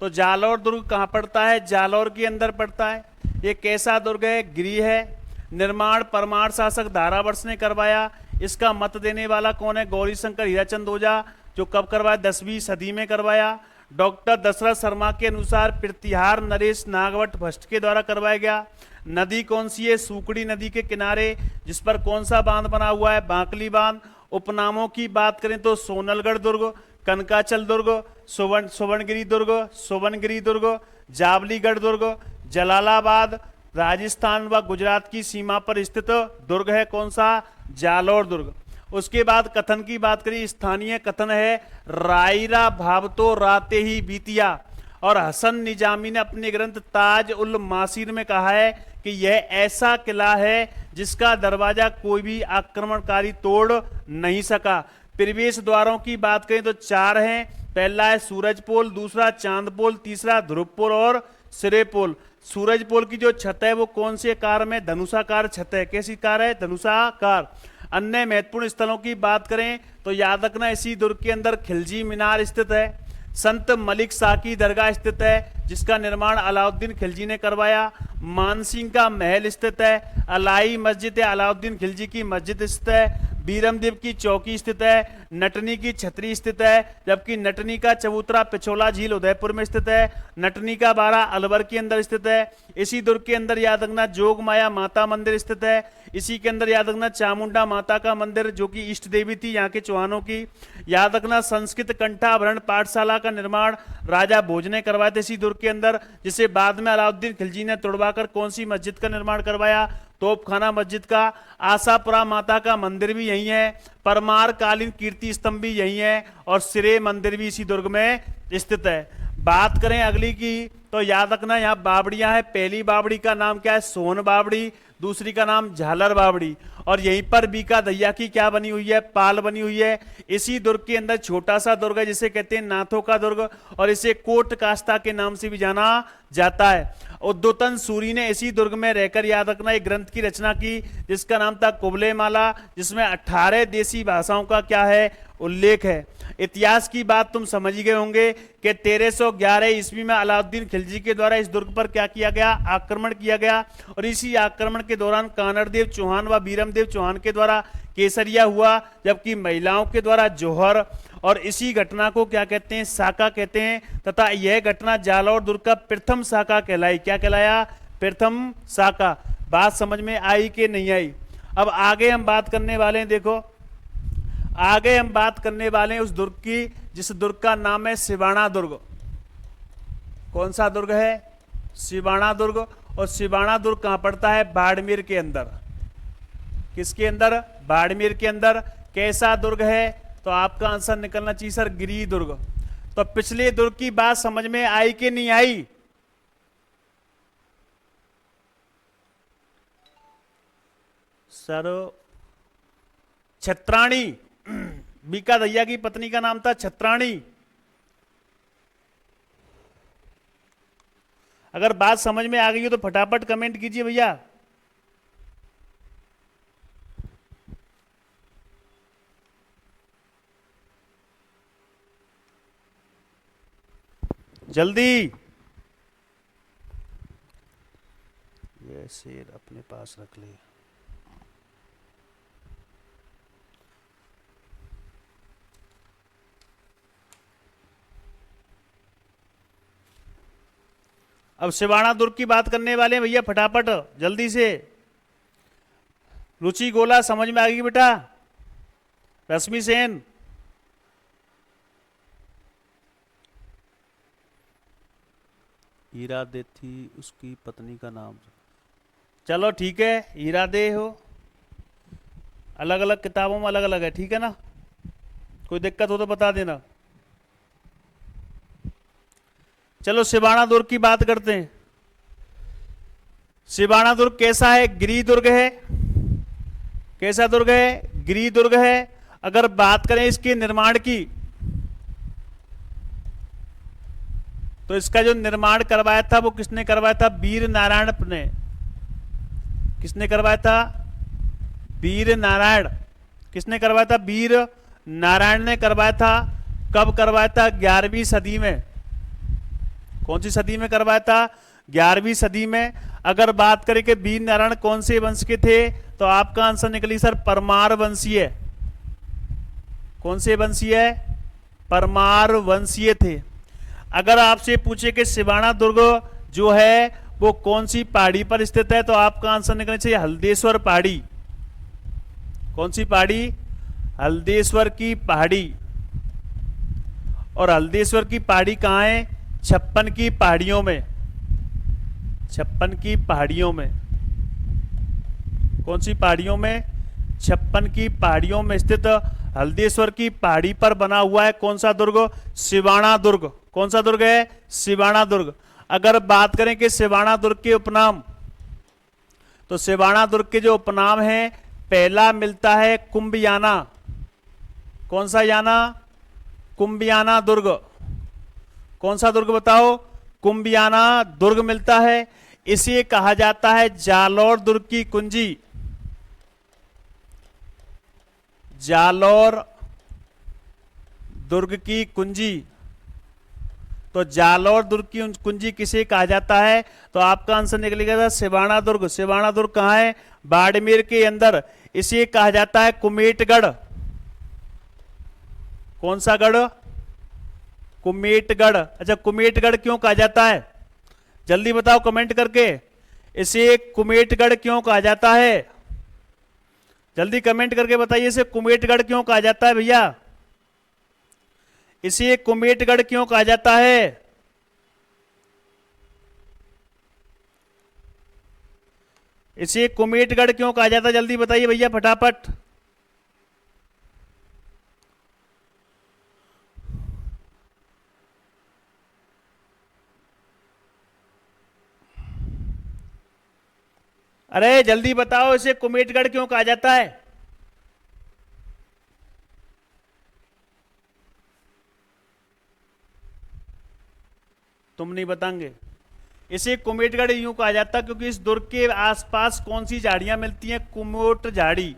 [SPEAKER 1] तो जालौर दुर्ग कहाँ पड़ता है? जालौर के अंदर पड़ता है। ये कैसा दुर्ग है? गृह है। निर्माण परमार शासक धारावर्ष ने करवाया। इसका मत देने वाला कौन है? गौरी शंकर हीराचंद ओझा, जो कब करवाया? 10वीं सदी में करवाया। डॉक्टर दशरथ शर्मा के अनुसार प्रतिहार नरेश नागवट भट्ट के द्वारा करवाया गया। नदी कौन सी है? सूकड़ी नदी के किनारे, जिस पर कौन सा बांध बना हुआ है? बांकली बांध। उपनामों की बात करें तो सोनलगढ़ दुर्ग, कनकाचल दुर्ग, सुवर्णगिरी दुर्ग, सुवर्णगिरी दुर्ग, जावलीगढ़ दुर्ग, जलालाबाद, राजस्थान व गुजरात की सीमा पर स्थित दुर्ग है कौन सा? जालौर दुर्ग। उसके बाद कथन की बात करें, स्थानीय कथन है रायरा भावतो राते ही बीतिया। और हसन निजामी ने अपने ग्रंथ ताज उल मासीर में कहा है कि यह ऐसा किला है जिसका दरवाजा कोई भी आक्रमणकारी तोड़ नहीं सका। प्रवेश द्वारों की बात करें तो 4 हैं। पहला है सूरजपोल, दूसरा चांदपोल, तीसरा ध्रुवपोल और सिरेपोल। सूरजपोल की जो छत है वो कौन से आकार में? धनुषाकार छत है। कैसी कार है? धनुषाकार। अन्य महत्वपूर्ण स्थलों की बात करें तो याद रखना इसी दुर्ग के अंदर खिलजी मीनार स्थित है। संत मलिक शाह की दरगाह स्थित है, जिसका निर्माण अलाउद्दीन खिलजी ने करवाया। मानसिंह का महल स्थित है। अलाई मस्जिद अलाउद्दीन खिलजी की मस्जिद स्थित है। बीरमदेव की चौकी स्थित है। नटनी की छतरी स्थित है, जबकि नटनी का चबूतरा पिछोला झील उदयपुर में स्थित है। नटनी का बाड़ा अलवर के अंदर स्थित है। इसी दुर्ग के अंदर याद रखना जोग माया माता मंदिर स्थित है। इसी के अंदर याद रखना चामुंडा माता का मंदिर, जो कि इष्ट देवी थी यहाँ के चौहानों की। याद रखना संस्कृत कंठाभरण पाठशाला का निर्माण राजा भोज ने करवाया था इसी दुर्ग के अंदर, जिसे बाद में अलाउद्दीन खिलजी ने तोड़वाकर कौन सी मस्जिद का निर्माण करवाया? तोपखाना मस्जिद का, आशापुरा माता का मंदिर भी यही है, परमार कालीन कीर्ति स्तंभ भी यही है, और सिरे मंदिर भी इसी दुर्ग में स्थित है। बात करें अगली की तो याद रखना यहाँ बावड़ियां है। पहली बावड़ी का नाम क्या है? सोन बावड़ी, दूसरी का नाम झालर बावड़ी, और यहीं पर बीका दैया की क्या बनी हुई है? पाल बनी हुई है। इसी दुर्ग के अंदर छोटा सा दुर्ग है जिसे कहते हैं नाथों का दुर्ग, और इसे कोट कास्ता के नाम से भी जाना जाता है। उद्योतन सूरी ने इसी दुर्ग में रहकर, याद रखना, एक ग्रंथ की रचना की जिसका नाम था कुबले माला, जिसमें 18 देसी भाषाओं का क्या है? उल्लेख है। इतिहास की बात तुम समझ गए होंगे कि 1311 ईस्वी में अलाउद्दीन खिलजी के द्वारा इस दुर्ग पर क्या किया गया? आक्रमण किया गया, और इसी आक्रमण के दौरान कानड़देव चौहान व बीरमदेव चौहान के द्वारा केसरिया हुआ, जबकि महिलाओं के द्वारा जौहर, और इसी घटना को क्या कहते हैं? साका कहते हैं, तथा यह घटना जालौर दुर्ग का प्रथम साका कहलाई। क्या कहलाया? प्रथम साका। बात समझ में आई कि नहीं आई? अब आगे हम बात करने वाले हैं, देखो आगे हम बात करने वाले हैं उस दुर्ग की जिस दुर्ग का नाम है सिवाना दुर्ग। कौन सा दुर्ग है? सिवाना दुर्ग। और सिवाना दुर्ग कहां पड़ता है? बाड़मेर के अंदर। किसके अंदर? बाड़मेर के अंदर। कैसा दुर्ग है? तो आपका आंसर निकलना चाहिए सर गिरी दुर्ग। तो पिछले दुर्ग की बात समझ में आई कि नहीं आई? सर छत्राणी, बीका दैया की पत्नी का नाम था छत्राणी। अगर बात समझ में आ गई हो तो फटाफट कमेंट कीजिए भैया। जल्दी। ये शेर अपने पास रख ले। अब सिवाना दुर्ग की बात करने वाले हैं भैया, फटाफट जल्दी से। रुचि गोला समझ में आ गई बेटा? रश्मि सेन, हीरा दे थी उसकी पत्नी का नाम। चलो ठीक है, हीरा दे हो, अलग अलग किताबों में अलग अलग है, ठीक है ना? कोई दिक्कत हो तो बता देना। चलो सिवाना दुर्ग की बात करते हैं। सिवाना दुर्ग कैसा है? गिरी दुर्ग है। कैसा दुर्ग है? गिरी दुर्ग है। अगर बात करें इसके निर्माण की तो इसका जो निर्माण करवाया था वो किसने करवाया था? वीर नारायण ने। किसने करवाया था? वीर नारायण। किसने करवाया था? वीर नारायण ने करवाया था। कब करवाया था? 11वीं सदी में। कौन सी सदी में करवाया था? 11वीं सदी में। अगर बात करें कि वीर नारायण कौन से वंश के थे तो आपका आंसर निकली सर परमार वंशीय। कौन से वंशीय? परमार वंशीय थे। अगर आपसे पूछे कि सिवाना दुर्ग जो है वो कौन सी पहाड़ी पर स्थित है तो आपका आंसर निकलना चाहिए हल्देश्वर पहाड़ी। कौन सी पहाड़ी? हल्देश्वर की पहाड़ी। और हल्देश्वर की पहाड़ी कहां है? 56 की पहाड़ियों में। 56 की पहाड़ियों में। कौन सी पहाड़ियों में? 56 की पहाड़ियों में स्थित हल्देश्वर की पहाड़ी पर बना हुआ है कौन सा दुर्ग? सिवाना दुर्ग। कौन सा दुर्ग है? सिवाना दुर्ग। अगर बात करें कि सिवाना दुर्ग के उपनाम, तो सिवाना दुर्ग के जो उपनाम हैं, पहला मिलता है कुंभियाना। कौन सा याना? कुंभियाना दुर्ग। कौन सा दुर्ग बताओ? कुंभियाना दुर्ग मिलता है। इसे कहा जाता है जालौर दुर्ग की कुंजी। जालौर दुर्ग की कुंजी। तो जालौर दुर्ग की कुंजी किसे कहा जाता है? तो आपका आंसर निकलेगा था सिवाना दुर्ग। सिवाना दुर्ग कहां है? बाड़मेर के अंदर। इसे कहा जाता है कुमेटगढ़। कौन सा गढ़? कुमेटगढ़। अच्छा, कुमेटगढ़ क्यों कहा जाता है? जल्दी बताओ कमेंट करके। इसे कुमेटगढ़ क्यों कहा जाता है? जल्दी कमेंट करके बताइए इसे कुमेटगढ़ क्यों कहा जाता है भैया? इसे कुमेटगढ़ क्यों कहा जाता है? इसे कुमेटगढ़ क्यों कहा जाता है, जल्दी बताइए भैया फटाफट। अरे जल्दी बताओ, इसे कुमेटगढ़ क्यों कहा जाता है। तुम नहीं बताएंगे। इसे कुमेटगढ़ यूं कहा जाता क्योंकि इस दुर्ग के आसपास कौन सी झाड़ियां मिलती हैं, कुमोट झाड़ी।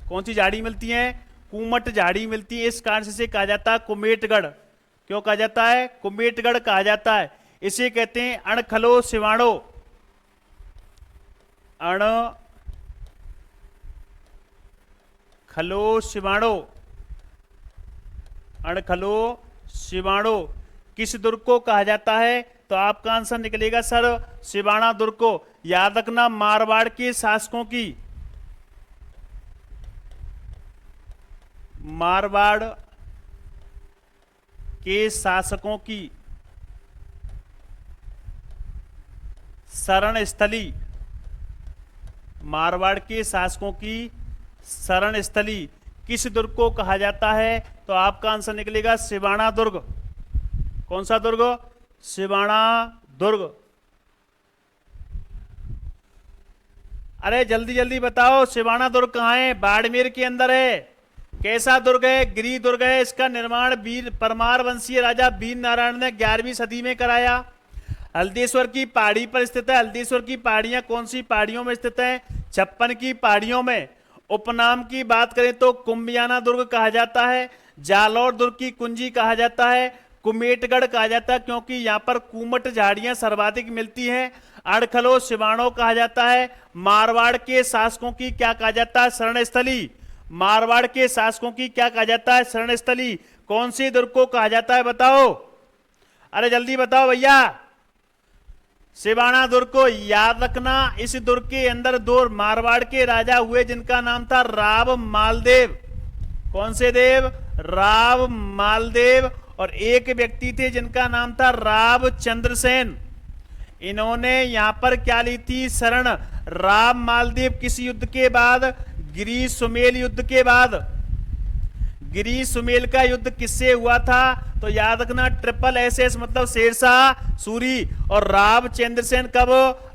[SPEAKER 1] कौन सी झाड़ी मिलती हैं, कुमट झाड़ी मिलती है, इस कारण से इसे कहा जाता है कुमेटगढ़। क्यों कहा जाता है, कुमेटगढ़ कहा जाता है। इसे कहते हैं अणखलो सिवाणो। अणखलो सिवाणो, अणखलो सिवाणो किस दुर्ग को कहा जाता है, तो आपका आंसर निकलेगा सर सिवाणा दुर्ग को। याद रखना, मारवाड़ के शासकों की, मारवाड़ के शासकों की शरण स्थली, मारवाड़ के शासकों की शरण स्थली किस दुर्ग को कहा जाता है, तो आपका आंसर निकलेगा सिवाणा दुर्ग। कौन सा दुर्ग, सिवाणा दुर्ग। अरे जल्दी जल्दी बताओ, सिवाणा दुर्ग कहाँ है, बाड़मेर के अंदर है। कैसा दुर्ग है, गिरी दुर्ग है। इसका निर्माण वीर परमार वंशीय राजा वीर नारायण ने 11वीं सदी में कराया। हल्देश्वर की पहाड़ी पर स्थित है। हल्देश्वर की पहाड़ियां कौन सी पहाड़ियों में स्थित है, 56 की पहाड़ियों में। उपनाम की बात करें तो कुंभियाना दुर्ग कहा जाता है, जालौर दुर्ग की कुंजी कहा जाता है, कुमेटगढ़ कहा जाता है क्योंकि यहाँ पर कुमट झाड़ियां सर्वाधिक मिलती हैं, अड़खलो सिवाणो कहा जाता है। मारवाड़ के शासकों की क्या कहा जाता है, शरणस्थली। मारवाड़ के शासकों की क्या कहा जाता है, शरणस्थली। कौन सी दुर्ग को कहा जाता है बताओ, अरे जल्दी बताओ भैया। सिवाणा दुर्ग को याद रखना। इस दुर्ग के अंदर 2 मारवाड़ के राजा हुए जिनका नाम था राव मालदेव। कौन से देव, राव मालदेव। और एक व्यक्ति थे जिनका नाम था राव चंद्रसेन। इन्होंने यहां पर क्या ली थी, शरण। राव मालदेव किस युद्ध के बाद, गिरी सुमेल युद्ध के बाद। गिरी सुमेल का युद्ध किससे हुआ था, तो याद रखना ट्रिपल एसएस मतलब शेरशाह सूरी। और राव चंद्रसेन कब,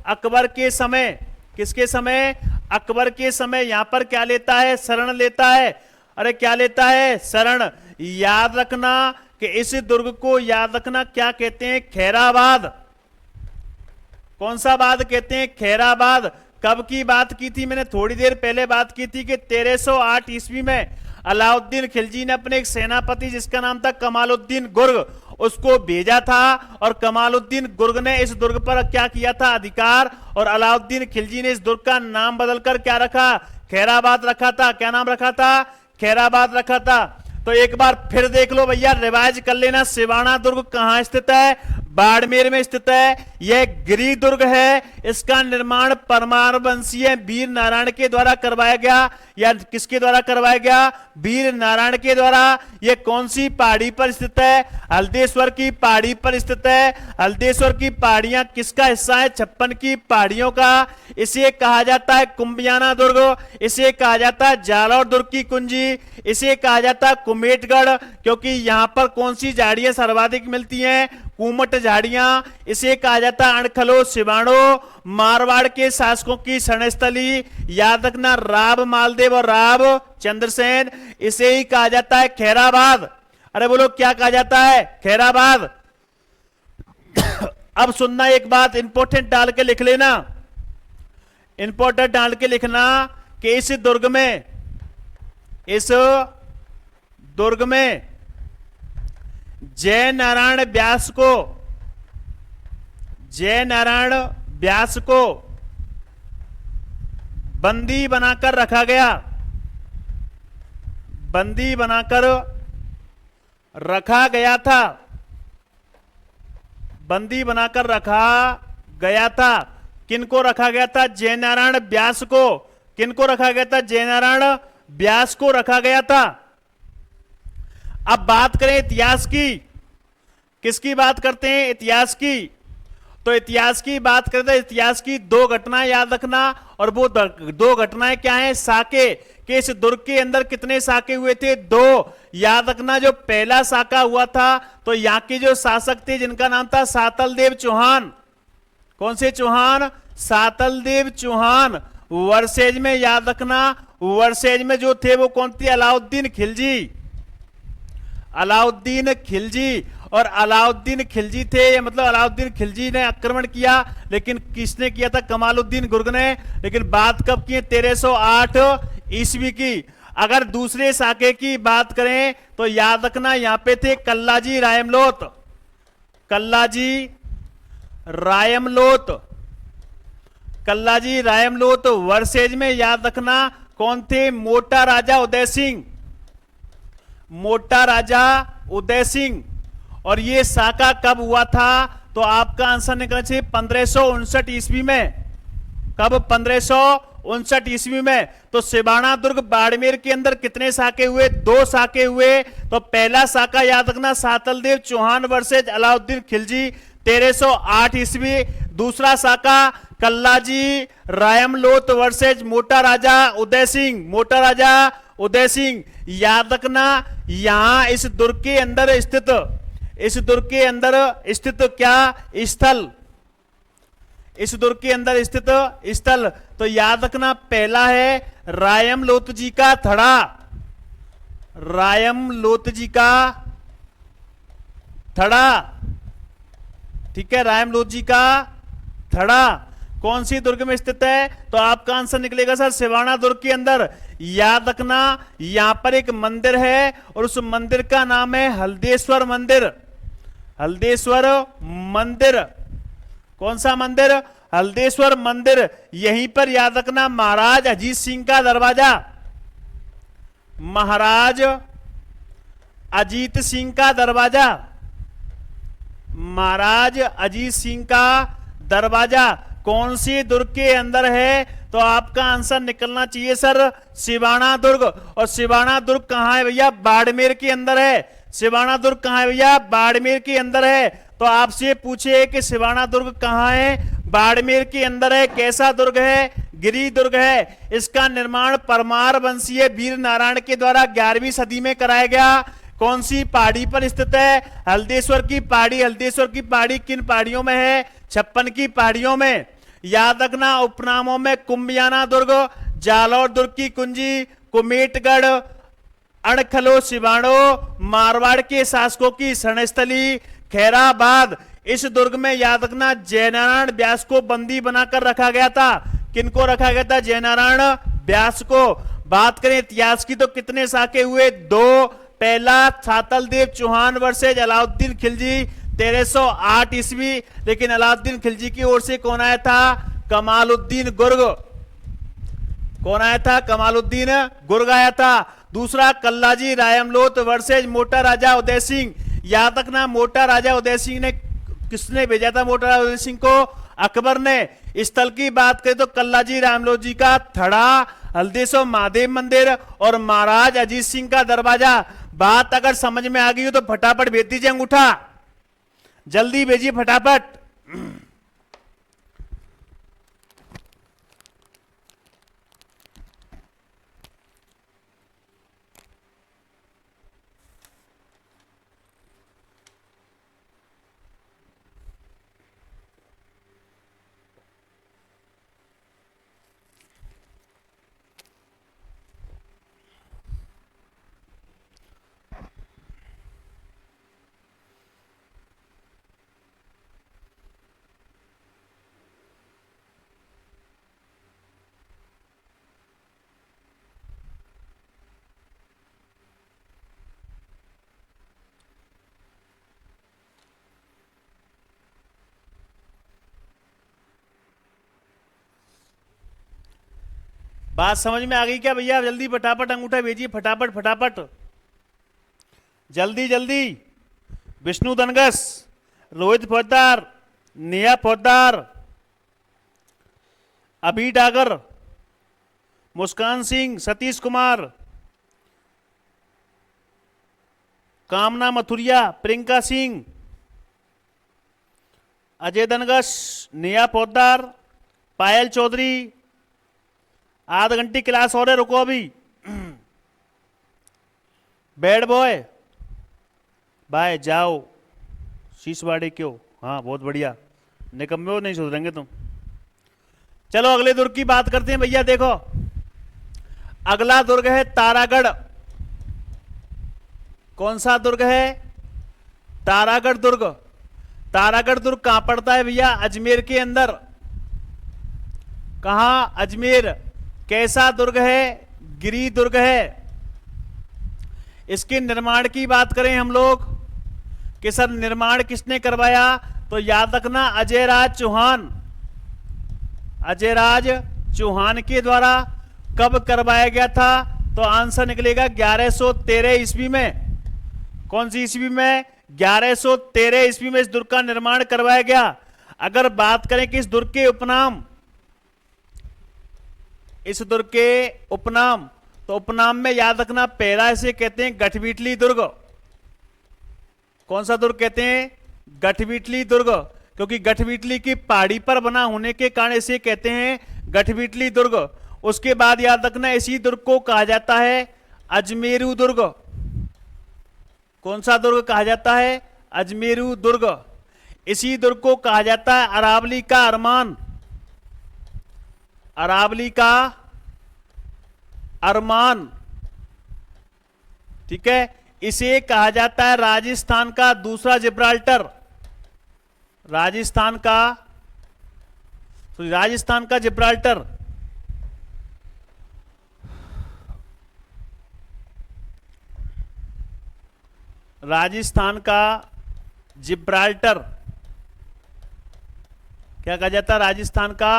[SPEAKER 1] अकबर के समय। किसके समय, अकबर के समय। यहां पर क्या लेता है, शरण लेता है। अरे क्या लेता है, शरण। याद रखना कि इस दुर्ग को याद रखना क्या कहते हैं, खैराबाद। कौन सा बाद कहते हैं, खैराबाद। कब की बात की थी मैंने, थोड़ी देर पहले बात की थी कि 1308 ईस्वी में अलाउद्दीन खिलजी ने अपने एक सेनापति जिसका नाम था कमालुद्दीन गुर्ग, उसको भेजा था। और कमालुद्दीन गुर्ग ने इस दुर्ग पर क्या किया था, अधिकार। और अलाउद्दीन खिलजी ने इस दुर्ग का नाम बदलकर क्या रखा, खैराबाद रखा था। क्या नाम रखा था, खैराबाद रखा था। तो एक बार फिर देख लो भैया, रिवाइज कर लेना। सिवाणा दुर्ग कहां स्थित है, बाड़मेर में स्थित है। यह गिरी दुर्ग है। इसका निर्माण परमार वंशीय वीर नारायण के द्वारा करवाया गया, या किसके द्वारा करवाया गया, वीर नारायण के द्वारा। यह कौन सी पहाड़ी पर स्थित है, हल्देश्वर की पहाड़ी पर स्थित है। हल्देश्वर की पहाड़ियां किसका हिस्सा है, 56 की पहाड़ियों का। इसे कहा जाता है कुंभियाना दुर्ग, इसे कहा जाता है जालौर दुर्ग की कुंजी, इसे कहा जाता है कुमेटगढ़ क्योंकि यहां पर कौन सी झाड़ियां सर्वाधिक मिलती हैं, कुमट झाड़ियां। इसे कहा जाता है अणखलो सिवाणो, मारवाड़ के शासकों की शरणस्थली। याद रखना राव मालदेव और राव चंद्रसेन। इसे ही कहा जाता है खैराबाद। अरे बोलो क्या कहा जाता है, खैराबाद। अब सुनना एक बात, इंपॉर्टेंट डाल के लिख लेना, इंपॉर्टेंट डाल के लिखना कि इस दुर्ग में, इस दुर्ग में जय नारायण व्यास को, जय नारायण व्यास को बंदी बनाकर रखा गया, बंदी बनाकर रखा गया था, बंदी बनाकर रखा गया था। किनको रखा गया था, जय नारायण व्यास को। किनको रखा गया था, जय नारायण व्यास को रखा गया था। अब बात करें इतिहास की, किसकी बात करते हैं, इतिहास की। तो इतिहास की बात करें तो इतिहास की दो घटनाएं याद रखना, और वो दो घटनाएं क्या हैं? साके के इस दुर्ग के अंदर कितने साके हुए थे? 2 याद रखना। जो पहला साका हुआ था तो यहाँ के जो शासक थे जिनका नाम था सातल देव चौहान। कौन से चौहान? सातल देव चौहान। वर्सेज में याद रखना, वर्सेज में जो थे वो कौन थे? अलाउद्दीन खिलजी। अलाउद्दीन खिलजी। और अलाउद्दीन खिलजी थे, मतलब अलाउद्दीन खिलजी ने आक्रमण किया, लेकिन किसने किया था? कमालुद्दीन गुर्ग ने। लेकिन बात कब की है? 1308 ईस्वी की। अगर दूसरे साके की बात करें तो याद रखना यहां पे थे कल्लाजी रायमलोत। कल्लाजी रायमलोत। कल्लाजी रायमलोत। वर्सेज में याद रखना कौन थे? मोटा राजा उदय सिंह। मोटा राजा उदय सिंह। और ये साका कब हुआ था? तो आपका आंसर निकलना चाहिए 1559 ईस्वी में। कब? 1559 ईस्वी में। तो सिवाना दुर्ग बाड़मेर के अंदर कितने साके हुए? 2 साके हुए। तो पहला साका याद रखना सातल देव चौहान वर्सेज अलाउद्दीन खिलजी 1308 ईस्वी। दूसरा साका कल्लाजी रायमलोत वर्सेज मोटा राजा उदय सिंह। मोटा राजा उदय सिंह। याद रखना यहां इस दुर्ग के अंदर स्थित, इस दुर्ग के अंदर स्थित क्या? स्थल। इस दुर्ग के अंदर स्थित स्थल। तो याद रखना पहला है रायमलोत जी का थड़ा। रायमलोत जी का थड़ा। ठीक है, रायमलोत जी का थड़ा कौन सी दुर्ग में स्थित है? तो आपका आंसर निकलेगा सर सिवाना दुर्ग के अंदर। याद रखना यहां पर एक मंदिर है और उस मंदिर का नाम है हल्देश्वर मंदिर। हल्देश्वर मंदिर। कौन सा मंदिर? हल्देश्वर मंदिर। यहीं पर याद रखना महाराज अजीत सिंह का दरवाजा। महाराज अजीत सिंह का दरवाजा। महाराज अजीत सिंह का दरवाजा कौन सी दुर्ग के अंदर है? तो आपका आंसर निकलना चाहिए सर सिवाना दुर्ग। और सिवाना दुर्ग कहां है भैया? बाड़मेर के अंदर है। सिवाना दुर्ग कहां है भैया? बाड़मेर के अंदर है। तो आपसे पूछे कि सिवाना दुर्ग कहां है? बाड़मेर के अंदर है। कैसा दुर्ग है? गिरी दुर्ग है। इसका निर्माण परमार वंशीय वीर नारायण के द्वारा 11वीं सदी में कराया गया। कौन सी पहाड़ी पर स्थित है? हल्देश्वर की पहाड़ी। हल्देश्वर की पहाड़ी किन पहाड़ियों में है? 56 की पहाड़ियों में। याद रखना उपनामों में कुंभियाना दुर्ग, जालौर दुर्ग की कुंजी, कुमेटगढ़, अणखलो, सिवाड़ो, मारवाड़ के शासकों की शरणस्थली, खैराबाद। इस दुर्ग में याद रखना जयनारायण व्यास को बंदी बनाकर रखा गया था। किनको रखा गया था? जयनारायण व्यास को। बात करें इतिहास की तो कितने साके हुए? 2। पहला सातल देव चौहान वर्सेज अलाउद्दीन खिलजी 1308 ईस्वी। लेकिन अलाउद्दीन खिलजी की ओर से कौन आया था? कमालुद्दीन गुर्ग। कौन आया था? कमालुद्दीन गुर्ग आया था। दूसरा कल्लाजी रायमलोत वर्सेज मोटा राजा उदय सिंह। याद रखना मोटा राजा उदय सिंह ने, किसने भेजा था मोटा राजा उदय सिंह को? अकबर ने। स्थल की बात करें तो कल्लाजी रायमलोत जी का थड़ा, हल्देश्वर महादेव मंदिर और महाराज अजीत सिंह का दरवाजा। बात अगर समझ में आ गई हो तो फटाफट भेज दीजिए अंगूठा, जल्दी भेजिए फटाफट। बात समझ में आ गई क्या भैया? जल्दी फटाफट अंगूठा भेजिए, फटाफट फटाफट, जल्दी जल्दी। विष्णु दनगस, रोहित फौजदार, नेहा फौजदार, अभी डागर, मुस्कान सिंह, सतीश कुमार, कामना मथुरिया, प्रियंका सिंह, अजय दनगश, नेहा पोद्दार, पायल चौधरी। आधा घंटी क्लास और है, रुको अभी। बैड बॉय बाय, जाओ। शीशवाड़ी क्यों? हाँ बहुत बढ़िया, निकम्मे हो, नहीं सुधरेंगे तुम। चलो अगले दुर्ग की बात करते हैं भैया। देखो अगला दुर्ग है तारागढ़। कौन सा दुर्ग है? तारागढ़ दुर्ग। तारागढ़ दुर्ग कहां पड़ता है भैया? अजमेर के अंदर। कहां? अजमेर। कैसा दुर्ग है? गिरी दुर्ग है। इसके निर्माण की बात करें हम लोग कि सर निर्माण किसने करवाया, तो याद रखना अजय राज चौहान। अजय राज चौहान के द्वारा। कब करवाया गया था? तो आंसर निकलेगा 1113 ईस्वी में। कौन सी ईस्वी में? 1113 ईस्वी में इस दुर्ग का निर्माण करवाया गया। अगर बात करें कि इस दुर्ग के उपनाम, इस दुर्ग के उपनाम, तो उपनाम में याद रखना पहला इसे कहते हैं गठबीटली दुर्ग। कौन सा दुर्ग कहते हैं? गठबीटली दुर्ग, क्योंकि गठबीटली की पहाड़ी पर बना होने के कारण इसे कहते हैं गठबीटली दुर्ग। उसके बाद याद रखना इसी दुर्ग को कहा जाता है अजमेरू दुर्ग। कौन सा दुर्ग कहा जाता है? अजमेरू दुर्ग। इसी दुर्ग को कहा जाता है अरावली का अरमान। अरावली का अरमान, ठीक है। इसे कहा जाता है राजस्थान का दूसरा जिब्राल्टर। राजस्थान का, तो राजस्थान का जिब्राल्टर। राजस्थान का जिब्राल्टर क्या कहा जाता है? राजस्थान का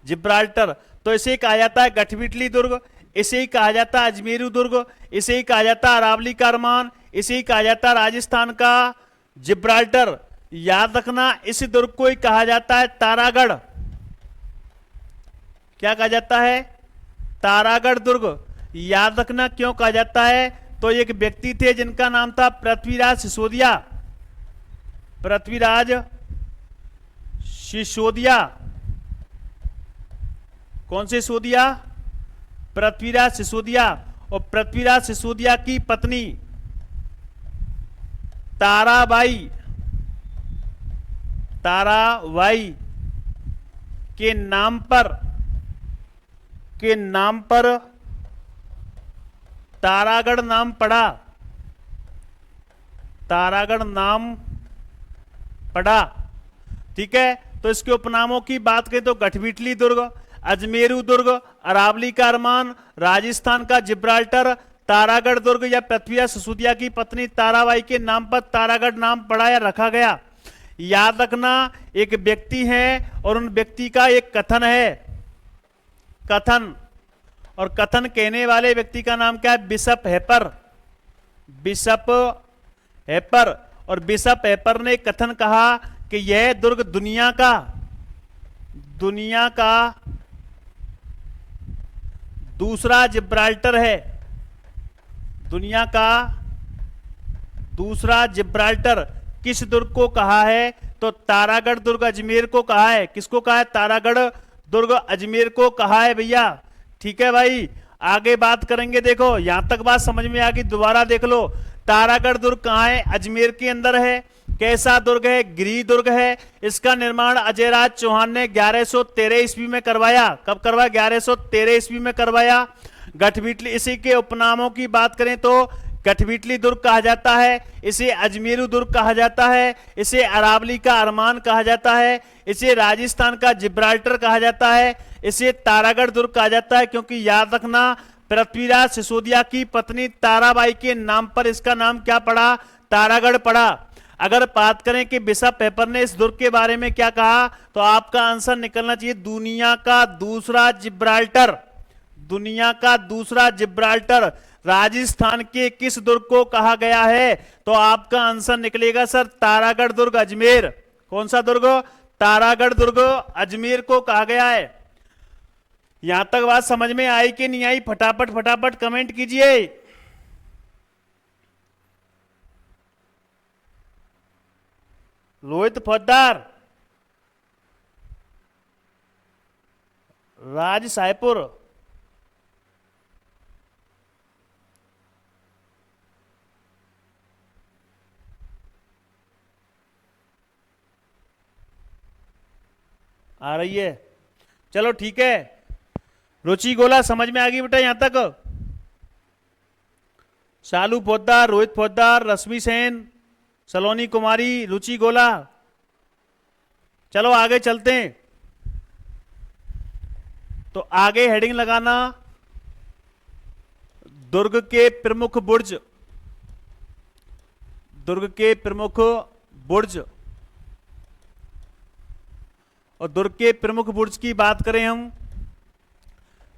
[SPEAKER 1] जिब्राल्टर। तो इसे कहा जाता है गठबीटली दुर्ग, इसे ही कहा जाता है अजमेरू दुर्ग, इसे ही कहा जाता है अरावली का अरमान, इसे ही कहा जाता है राजस्थान का जिब्राल्टर। याद रखना इस दुर्ग को ही कहा जाता है तारागढ़। क्या कहा जाता है? तारागढ़ दुर्ग। याद रखना क्यों कहा जाता है? तो एक व्यक्ति थे जिनका नाम था पृथ्वीराज सिसोदिया। पृथ्वीराज सिसोदिया। कौन से सिसोदिया? पृथ्वीराज सिसोदिया। और पृथ्वीराज सिसोदिया की पत्नी ताराबाई, ताराबाई के नाम पर तारागढ़ नाम पड़ा। तारागढ़ नाम पड़ा, ठीक है। तो इसके उपनामों की बात करें तो गठबीटली दुर्ग, अजमेरू दुर्ग, अरावली का अरमान, राजस्थान का जिब्राल्टर, तारागढ़ दुर्ग या पृथ्वीराज सिसोदिया की पत्नी ताराबाई के नाम पर तारागढ़ नाम पड़ा या रखा गया। याद रखना एक व्यक्ति है और उन व्यक्ति का एक कथन है। कथन, और कथन कहने वाले व्यक्ति का नाम क्या है? बिशप हेपर। बिशप हेपर। और बिशप हेपर ने कथन कहा कि यह दुर्ग दुनिया का दूसरा जिब्राल्टर है। दुनिया का दूसरा जिब्राल्टर। किस दुर्ग को कहा है? तो तारागढ़ दुर्ग अजमेर को कहा है। किसको कहा है? तारागढ़ दुर्ग अजमेर को कहा है भैया, ठीक है भाई। आगे बात करेंगे। देखो यहां तक बात समझ में आ गई, दोबारा देख लो। तारागढ़ दुर्ग कहां है? अजमेर के अंदर है। कैसा दुर्ग है? गिरी दुर्ग है। इसका निर्माण अजय राज चौहान ने 1113 ईस्वी में करवाया। कब करवाया? 1113 ईस्वी में करवाया। गठबीटली, इसी के उपनामों की बात करें तो गठबीटली दुर्ग कहा जाता है, इसे अजमेरू दुर्ग कहा जाता है, इसे अरावली का अरमान कहा जाता है, इसे राजस्थान का जिब्राल्टर कहा जाता है, इसे तारागढ़ दुर्ग कहा जाता है। क्योंकि याद रखना पृथ्वीराज सिसोदिया की पत्नी ताराबाई के नाम पर इसका नाम क्या पड़ा? तारागढ़ पड़ा। अगर बात करें कि बिशप पेपर ने इस दुर्ग के बारे में क्या कहा, तो आपका आंसर निकलना चाहिए दुनिया का दूसरा जिब्राल्टर। दुनिया का दूसरा जिब्राल्टर राजस्थान के किस दुर्ग को कहा गया है? तो आपका आंसर निकलेगा सर तारागढ़ दुर्ग अजमेर। कौन सा दुर्ग? तारागढ़ दुर्ग अजमेर को कहा गया है। यहां तक बात समझ में आई कि नहीं आई? फटाफट फटाफट कमेंट कीजिए। रोहित फौजदार, राज सायपुर, आ रही है? चलो ठीक है। रुचि गोला समझ में आ गई बेटा यहां तक? शालू पोद्दार, रोहित पोद्दार, रश्मि सेन, सलोनी कुमारी, रुचि गोला। चलो आगे चलते हैं। तो आगे हेडिंग लगाना, दुर्ग के प्रमुख बुर्ज, दुर्ग के प्रमुख बुर्ज। और दुर्ग के प्रमुख बुर्ज की बात करें हम,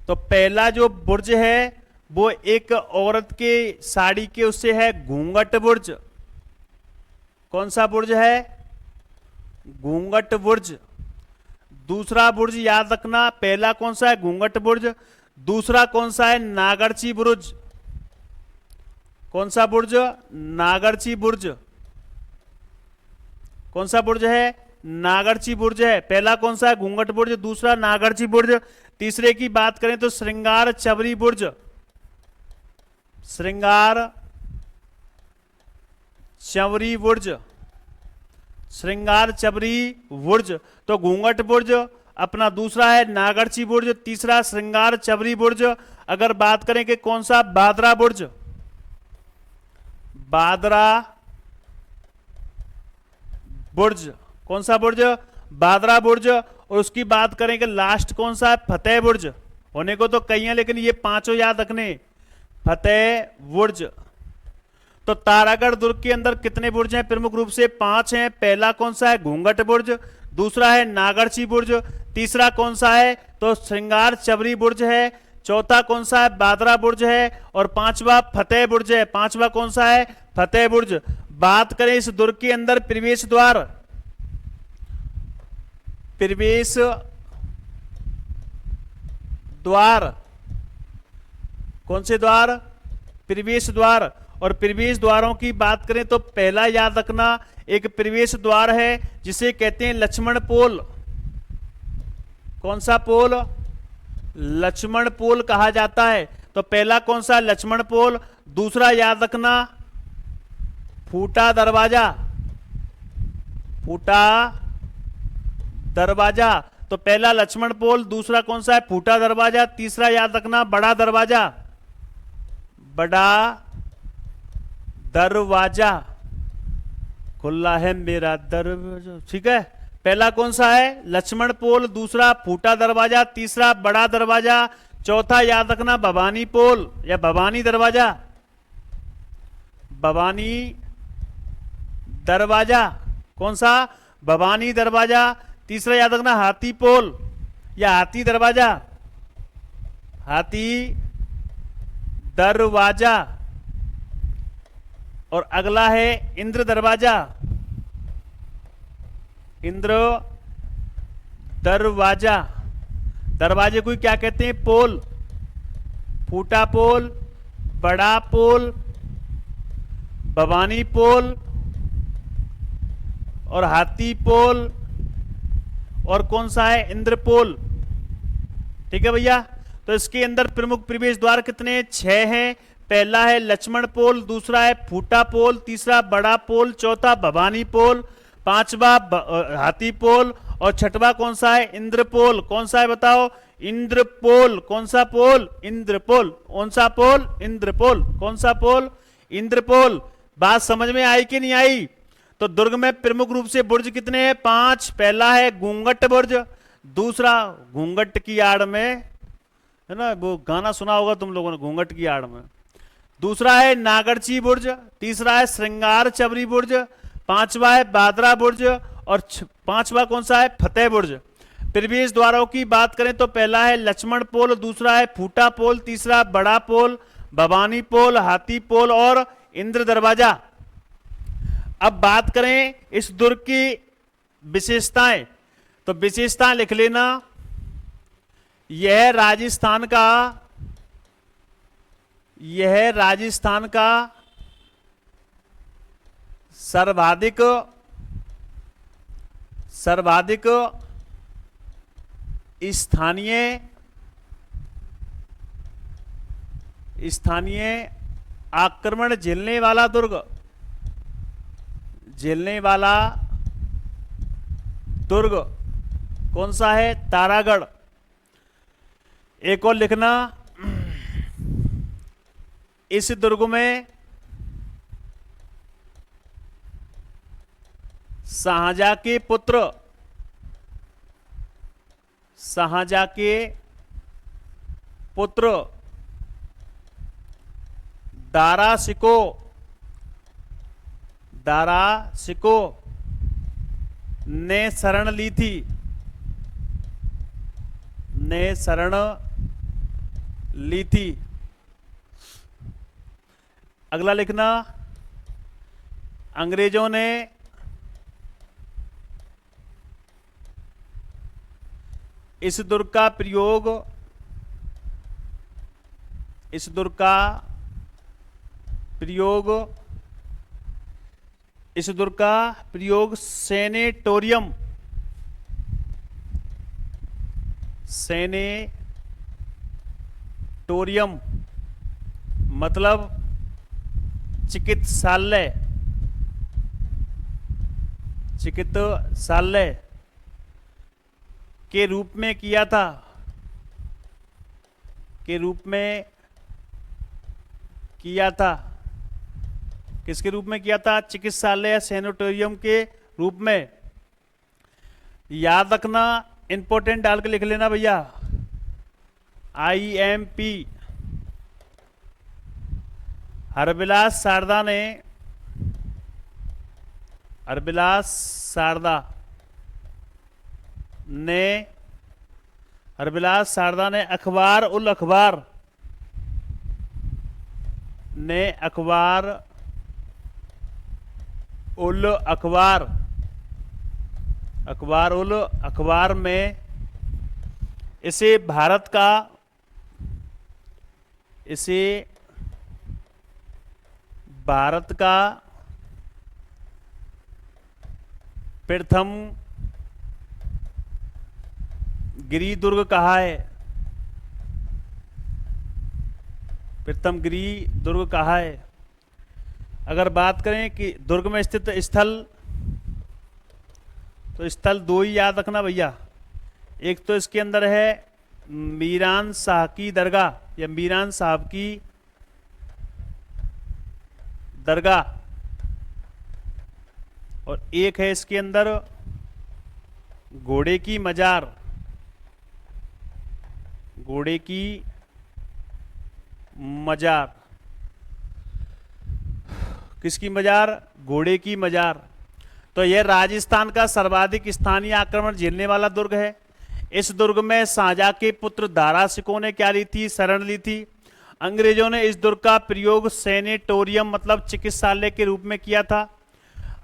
[SPEAKER 1] तो पहला जो बुर्ज है वो एक औरत के साड़ी के उससे है घूंघट बुर्ज। कौन सा बुर्ज है? घूंघट बुर्ज। दूसरा बुर्ज याद रखना, पहला कौन सा है? घूंघट बुर्ज। दूसरा कौन सा है? नागरची बुर्ज। कौन सा बुर्ज? नागरची बुर्ज। कौन सा बुर्ज है? नागरची बुर्ज है। पहला कौन सा है? घूंघट बुर्ज, दूसरा नागरची बुर्ज। तीसरे की बात करें तो श्रृंगार चवरी बुर्ज, श्रृंगार चवरी बुर्ज, श्रृंगार चवरी बुर्ज। तो घूंघट बुर्ज अपना दूसरा है, नागरची बुर्ज तीसरा, श्रृंगार चवरी बुर्ज। अगर बात करें कि कौन सा? बादरा बुर्ज, बादरा बुर्ज। कौन सा बुर्ज? बादरा बुर्ज। और उसकी बात करें कि लास्ट कौन सा है? फतेह बुर्ज। होने को तो कई हैं लेकिन ये पांचों याद रखने, फतेह बुर्ज। तो तारागढ़ दुर्ग के अंदर कितने बुर्ज हैं? प्रमुख रूप से 5 हैं। पहला कौन सा है? घूंघट बुर्ज, दूसरा है नागरची बुर्ज, तीसरा कौन सा है? तो श्रृंगार चवरी बुर्ज है, चौथा कौन सा है? बादरा बुर्ज है, और पांचवा फतेह बुर्ज है। पांचवा कौन सा है? फतेह बुर्ज। बात करें इस दुर्ग के अंदर प्रवेश द्वार, प्रवेश द्वार, कौन से द्वार? प्रवेश द्वार। और प्रवेश द्वारों की बात करें तो पहला याद रखना, एक प्रवेश द्वार है जिसे कहते हैं लक्ष्मण पोल। कौन सा पोल? लक्ष्मण पोल कहा जाता है। तो पहला कौन सा? लक्ष्मण पोल। दूसरा याद रखना फूटा दरवाजा, फूटा दरवाजा। तो पहला लक्ष्मण पोल, दूसरा कौन सा है? फूटा दरवाजा, तीसरा याद रखना बड़ा दरवाजा, बड़ा दरवाजा। खुला है मेरा दरवाजा, ठीक है। पहला कौन सा है? लक्ष्मण पोल, दूसरा फूटा दरवाजा, तीसरा बड़ा दरवाजा, चौथा याद रखना भवानी पोल या भवानी दरवाजा, भवानी दरवाजा। कौन सा? भवानी दरवाजा। तीसरा याद रखना हाथी पोल या हाथी दरवाजा, हाथी दरवाजा। और अगला है इंद्र दरवाजा, इंद्र दरवाजा। दरवाजे को क्या कहते हैं? पोल, फूटा पोल, बड़ा पोल, भवानी पोल और हाथी पोल, और कौन सा है? इंद्र पोल। ठीक है भैया। तो इसके अंदर प्रमुख प्रवेश द्वार कितने? 6 हैं। पहला है लक्ष्मण पोल, दूसरा है फूटा पोल, तीसरा बड़ा पोल, चौथा भवानी पोल, पांचवा हाथी पोल, और छठवा कौन सा है? इंद्र पोल। कौन सा है बताओ? इंद्र पोल। कौन सा पोल? इंद्र पोल। कौन सा पोल? इंद्र पोल। कौन सा पोल? इंद्र पोल। बात समझ में आई कि नहीं आई? तो दुर्ग में प्रमुख रूप से बुर्ज कितने हैं? 5। पहला है घूंघट बुर्ज, दूसरा घूंघट की आड़ में, है ना, वो गाना सुना होगा तुम लोगों ने, घूंघट की आड़ में। दूसरा है नागरची बुर्ज, तीसरा है श्रृंगार चवरी बुर्ज, पांचवा है बादरा बुर्ज, और पांचवा कौन सा है? फतेह बुर्ज। प्रवेश द्वारों की बात करें तो पहला है लक्ष्मण पोल, दूसरा है फूटा पोल, तीसरा बड़ा पोल, भवानी पोल, हाथी पोल और इंद्र दरवाजा। अब बात करें इस दुर्ग की विशेषताएं, तो विशेषताएं लिख लेना। यह राजस्थान का, यह राजस्थान का सर्वाधिक स्थानीय स्थानीय आक्रमण झेलने वाला दुर्ग, झेलने वाला दुर्ग कौन सा है? तारागढ़। एक और लिखना, इस दुर्ग में शाहजहां के पुत्र, शाहजहां के पुत्र दारा शिको, दारा शिको ने शरण ली थी, ने शरण ली थी। अगला लिखना, अंग्रेजों ने इस दुर्ग का प्रयोग, इस दुर्ग का प्रयोग, इस दुर्ग का प्रयोग सेनेटोरियम, सेनेटोरियम मतलब चिकित्सालय, चिकित्सालय के रूप में किया था, के रूप में किया था। किसके रूप में किया था? चिकित्सालय सैनिटोरियम के रूप में। याद रखना, इंपॉर्टेंट डाल के लिख लेना भैया, IMP। हरबिलास शारदा ने, हरबिलास शारदा ने, हरबिलास शारदा ने अखबार उल अखबार, ने अखबार उल अखबार, अखबार उल अखबार में इसे भारत का, इसे भारत का प्रथम गिरी दुर्ग कहा है, प्रथम गिरी दुर्ग कहा है। अगर बात करें कि दुर्ग में स्थित स्थल, तो स्थल दो ही याद रखना भैया। एक तो इसके अंदर है मीरान साहब की दरगाह या मीरान साहब की दरगाह, और एक है इसके अंदर घोड़े की मजार, घोड़े की मजार। किसकी मजार? घोड़े की मजार। तो यह राजस्थान का सर्वाधिक स्थानीय आक्रमण झेलने वाला दुर्ग है। इस दुर्ग में शाहजहां के पुत्र दारा शिकोह ने क्या ली थी? शरण ली थी। अंग्रेजों ने इस दुर्ग का प्रयोग सैनिटोरियम मतलब चिकित्सालय के रूप में किया था।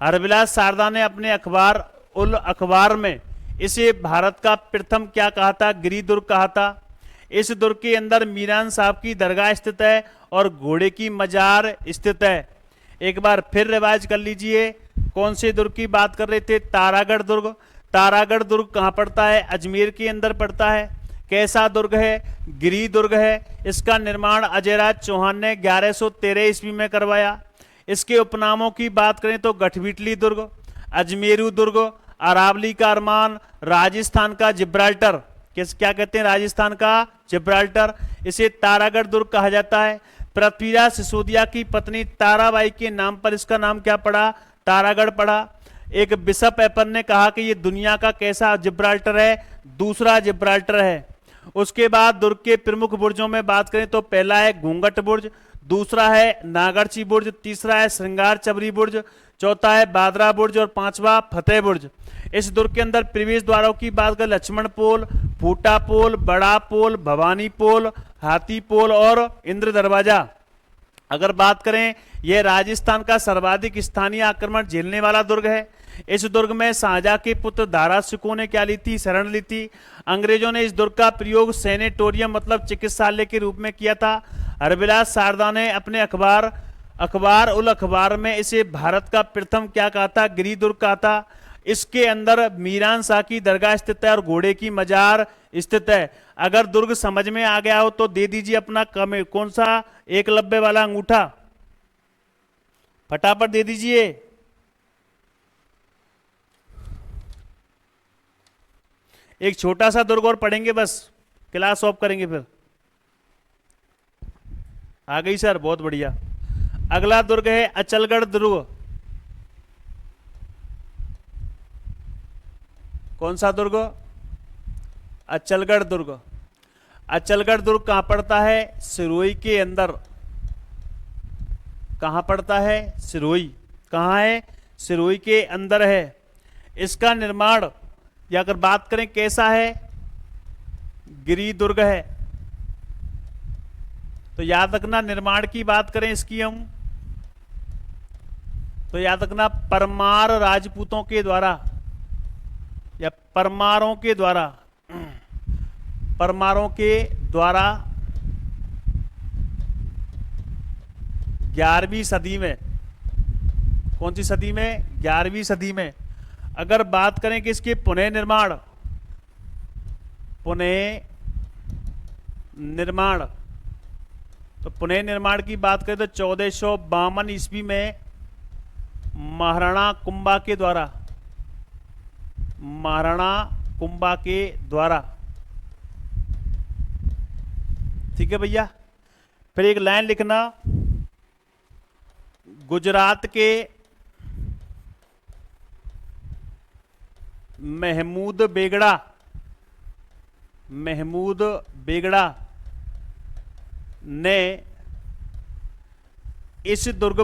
[SPEAKER 1] हरबिलास शारदा ने अपने अखबार उल अखबार में इसे भारत का प्रथम क्या कहा था? गिरी दुर्ग कहा था। इस दुर्ग के अंदर मीरान साहब की दरगाह स्थित है और घोड़े की मजार स्थित है। एक बार फिर रिवाइज कर लीजिए, कौन से दुर्ग की बात कर रहे थे? तारागढ़ दुर्ग। तारागढ़ दुर्ग कहाँ पड़ता है? अजमेर के अंदर पड़ता है। कैसा दुर्ग है? गिरी दुर्ग है। इसका निर्माण अजयराज चौहान ने 1113 ईस्वी में करवाया। इसके उपनामों की बात करें तो गठबीटली दुर्ग, अजमेरू दुर्ग, अरावली का अरमान, राजस्थान का जिब्राल्टर। क्या कहते हैं? राजस्थान का जिब्राल्टर। इसे तारागढ़ दुर्ग कहा जाता है। पृथ्वीराज सिसोदिया की पत्नी ताराबाई के नाम पर इसका नाम क्या पड़ा? तारागढ़ पड़ा। एक बिशप एपन ने कहा कि ये दुनिया का कैसा जिब्राल्टर है? दूसरा जिब्राल्टर है। उसके बाद दुर्ग के प्रमुख बुर्जों में बात करें तो पहला है घूंघट बुर्ज, दूसरा है नागरची बुर्ज, तीसरा है श्रृंगार चबरी बुर्ज, चौथा है बादरा बुर्ज और पांचवा फतेह बुर्ज। इस दुर्ग के अंदर प्रवेश द्वारों की बात करें लक्ष्मण पोल, फूटा पोल, बड़ा पोल, भवानी पोल, हाथी पोल और इंद्र दरवाजा। अगर बात करें, यह राजस्थान का सर्वाधिक स्थानीय आक्रमण झेलने वाला दुर्ग है। इस दुर्ग में शाहजहां के पुत्र दारा शिकोह ने क्या ली थी? शरण ली थी। अंग्रेजों ने इस दुर्ग का प्रयोग सैनिटोरियम मतलब चिकित्सालय के रूप में किया था। हरबिलास शारदा ने अपने अखबार उल अखबार में इसे भारत का प्रथम क्या कहा था? गिरी दुर्ग कहा था। इसके अंदर मीरान शाह की दरगाह स्थित है और घोड़े की मजार स्थित है। अगर दुर्ग समझ में आ गया हो तो दे दीजिए अपना कौन सा एकलव्य वाला अंगूठा, फटाफट दे दीजिए। एक छोटा सा दुर्ग और पढ़ेंगे, बस क्लास ऑफ करेंगे फिर। आ गई सर, बहुत बढ़िया। अगला दुर्ग है अचलगढ़ दुर्ग। कौन सा दुर्ग? अचलगढ़ दुर्ग। अचलगढ़ दुर्ग कहां पड़ता है? सिरोही के अंदर। कहां पड़ता है? सिरोही। कहां है? सिरोही के अंदर है। इसका निर्माण या अगर बात करें कैसा है, गिरि दुर्ग है। तो याद रखना, निर्माण की बात करें इसकी हम, तो याद रखना परमार राजपूतों के द्वारा या परमारों के द्वारा, परमारों के द्वारा 11वीं सदी में। कौन सी सदी में? 11वीं सदी में। अगर बात करें कि इसके पुनः निर्माण, पुनः निर्माण, तो पुनः निर्माण की बात करें तो 1452 ईस्वी में महाराणा कुंभा के द्वारा, महाराणा कुंभा के द्वारा। ठीक है भैया। फिर एक लाइन लिखना, गुजरात के महमूद बेगड़ा, महमूद बेगड़ा ने इस दुर्ग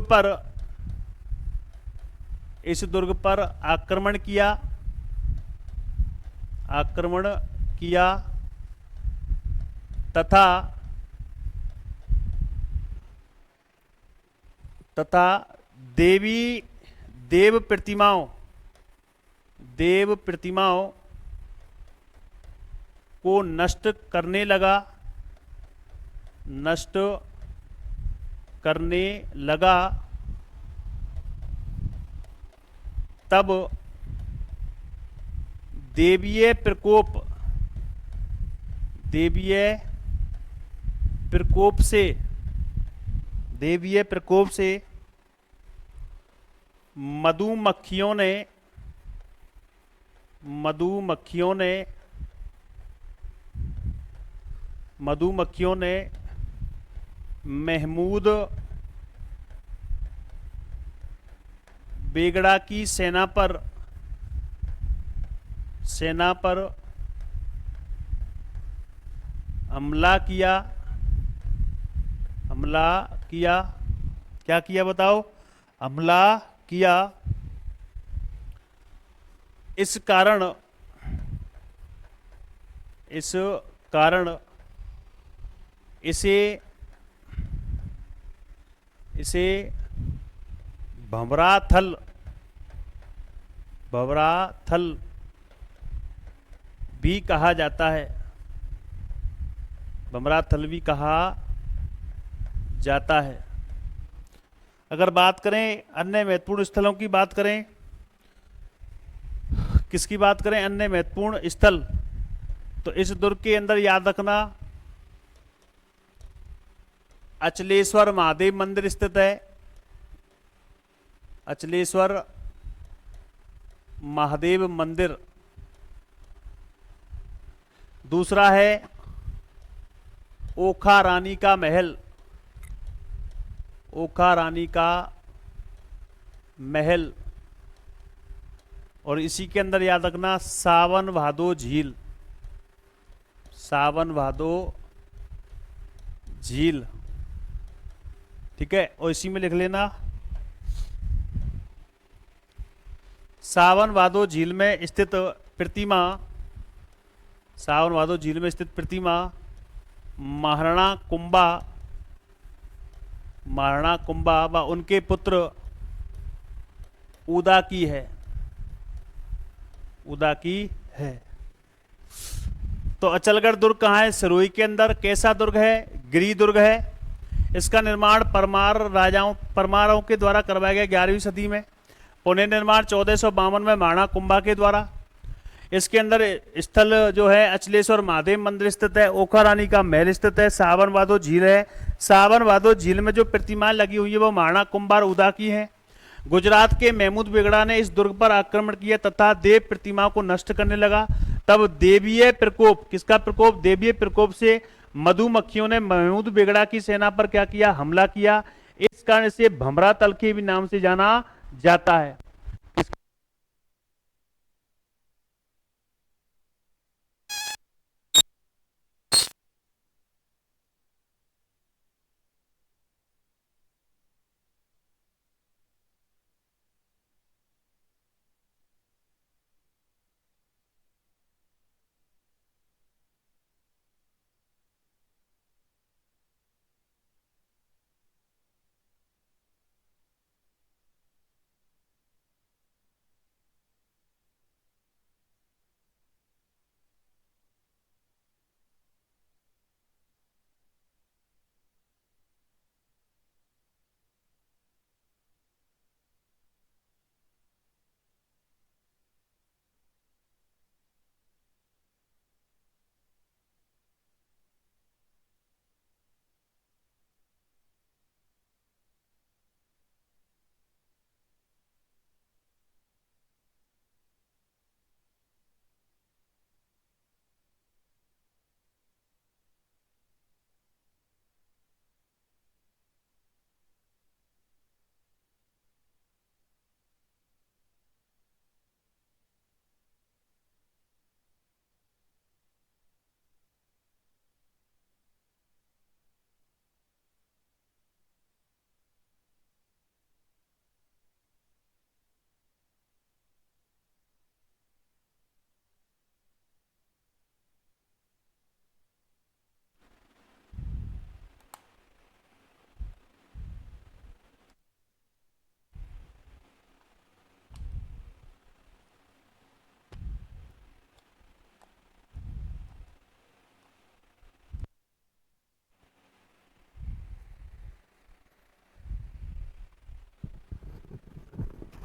[SPEAKER 1] पर आक्रमण किया, आक्रमण किया तथा देव प्रतिमाओं को नष्ट करने लगा। तब देवीय प्रकोप से मधुमक्खियों ने महमूद बेगड़ा की सेना पर हमला किया। क्या किया बताओ? हमला किया। इस कारण इसे भंवराथल भी कहा जाता है। भंवराथल भी कहा जाता है। अगर बात करें अन्य महत्वपूर्ण स्थलों की बात करें, किसकी बात करें? अन्य महत्वपूर्ण स्थल, तो इस दुर्ग के अंदर याद रखना अचलेश्वर महादेव मंदिर स्थित है। अचलेश्वर महादेव मंदिर। दूसरा है ओखा रानी का महल। ओखा रानी का महल। और इसी के अंदर याद रखना सावन भादो झील। सावन भादो झील। ठीक है। और इसी में लिख लेना सावन भादो झील में स्थित प्रतिमा, सावन भादो झील में स्थित प्रतिमा महाराणा कुंभा व उनके पुत्र उदा की है। उदा की है। तो अचलगढ़ दुर्ग कहाँ है? सिरोही के अंदर। कैसा दुर्ग है? गिरि दुर्ग है। इसका निर्माण परमारों के द्वारा करवाया गया 11वीं सदी में। पुनर्निर्माण 1452 में माणा कुंभा के द्वारा। इसके अंदर स्थल जो है अचलेश्वर महादेव मंदिर स्थित है, ओखा रानी का महल स्थित है, सावन वादो झील है। सावन वादो झील में जो प्रतिमाएं लगी हुई है वो माणा कुंभार उदा की है। गुजरात के महमूद बेगड़ा ने इस दुर्ग पर आक्रमण किया तथा देव प्रतिमाओं को नष्ट करने लगा। तब देवीय प्रकोप, किसका प्रकोप? देवीय प्रकोप से मधुमक्खियों ने महमूद बेगड़ा की सेना पर क्या किया? हमला किया। इस कारण से भमरा तल के भी नाम से जाना जाता है।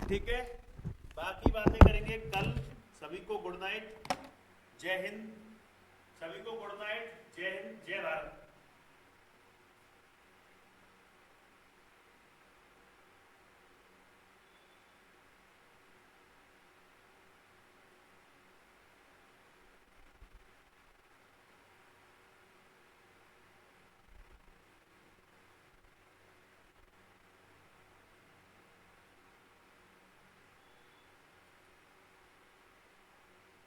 [SPEAKER 1] ठीक है, बाकी बातें करेंगे कल। सभी को गुड नाइट, जय हिंद। सभी को गुड नाइट, जय हिंद, जय भारत।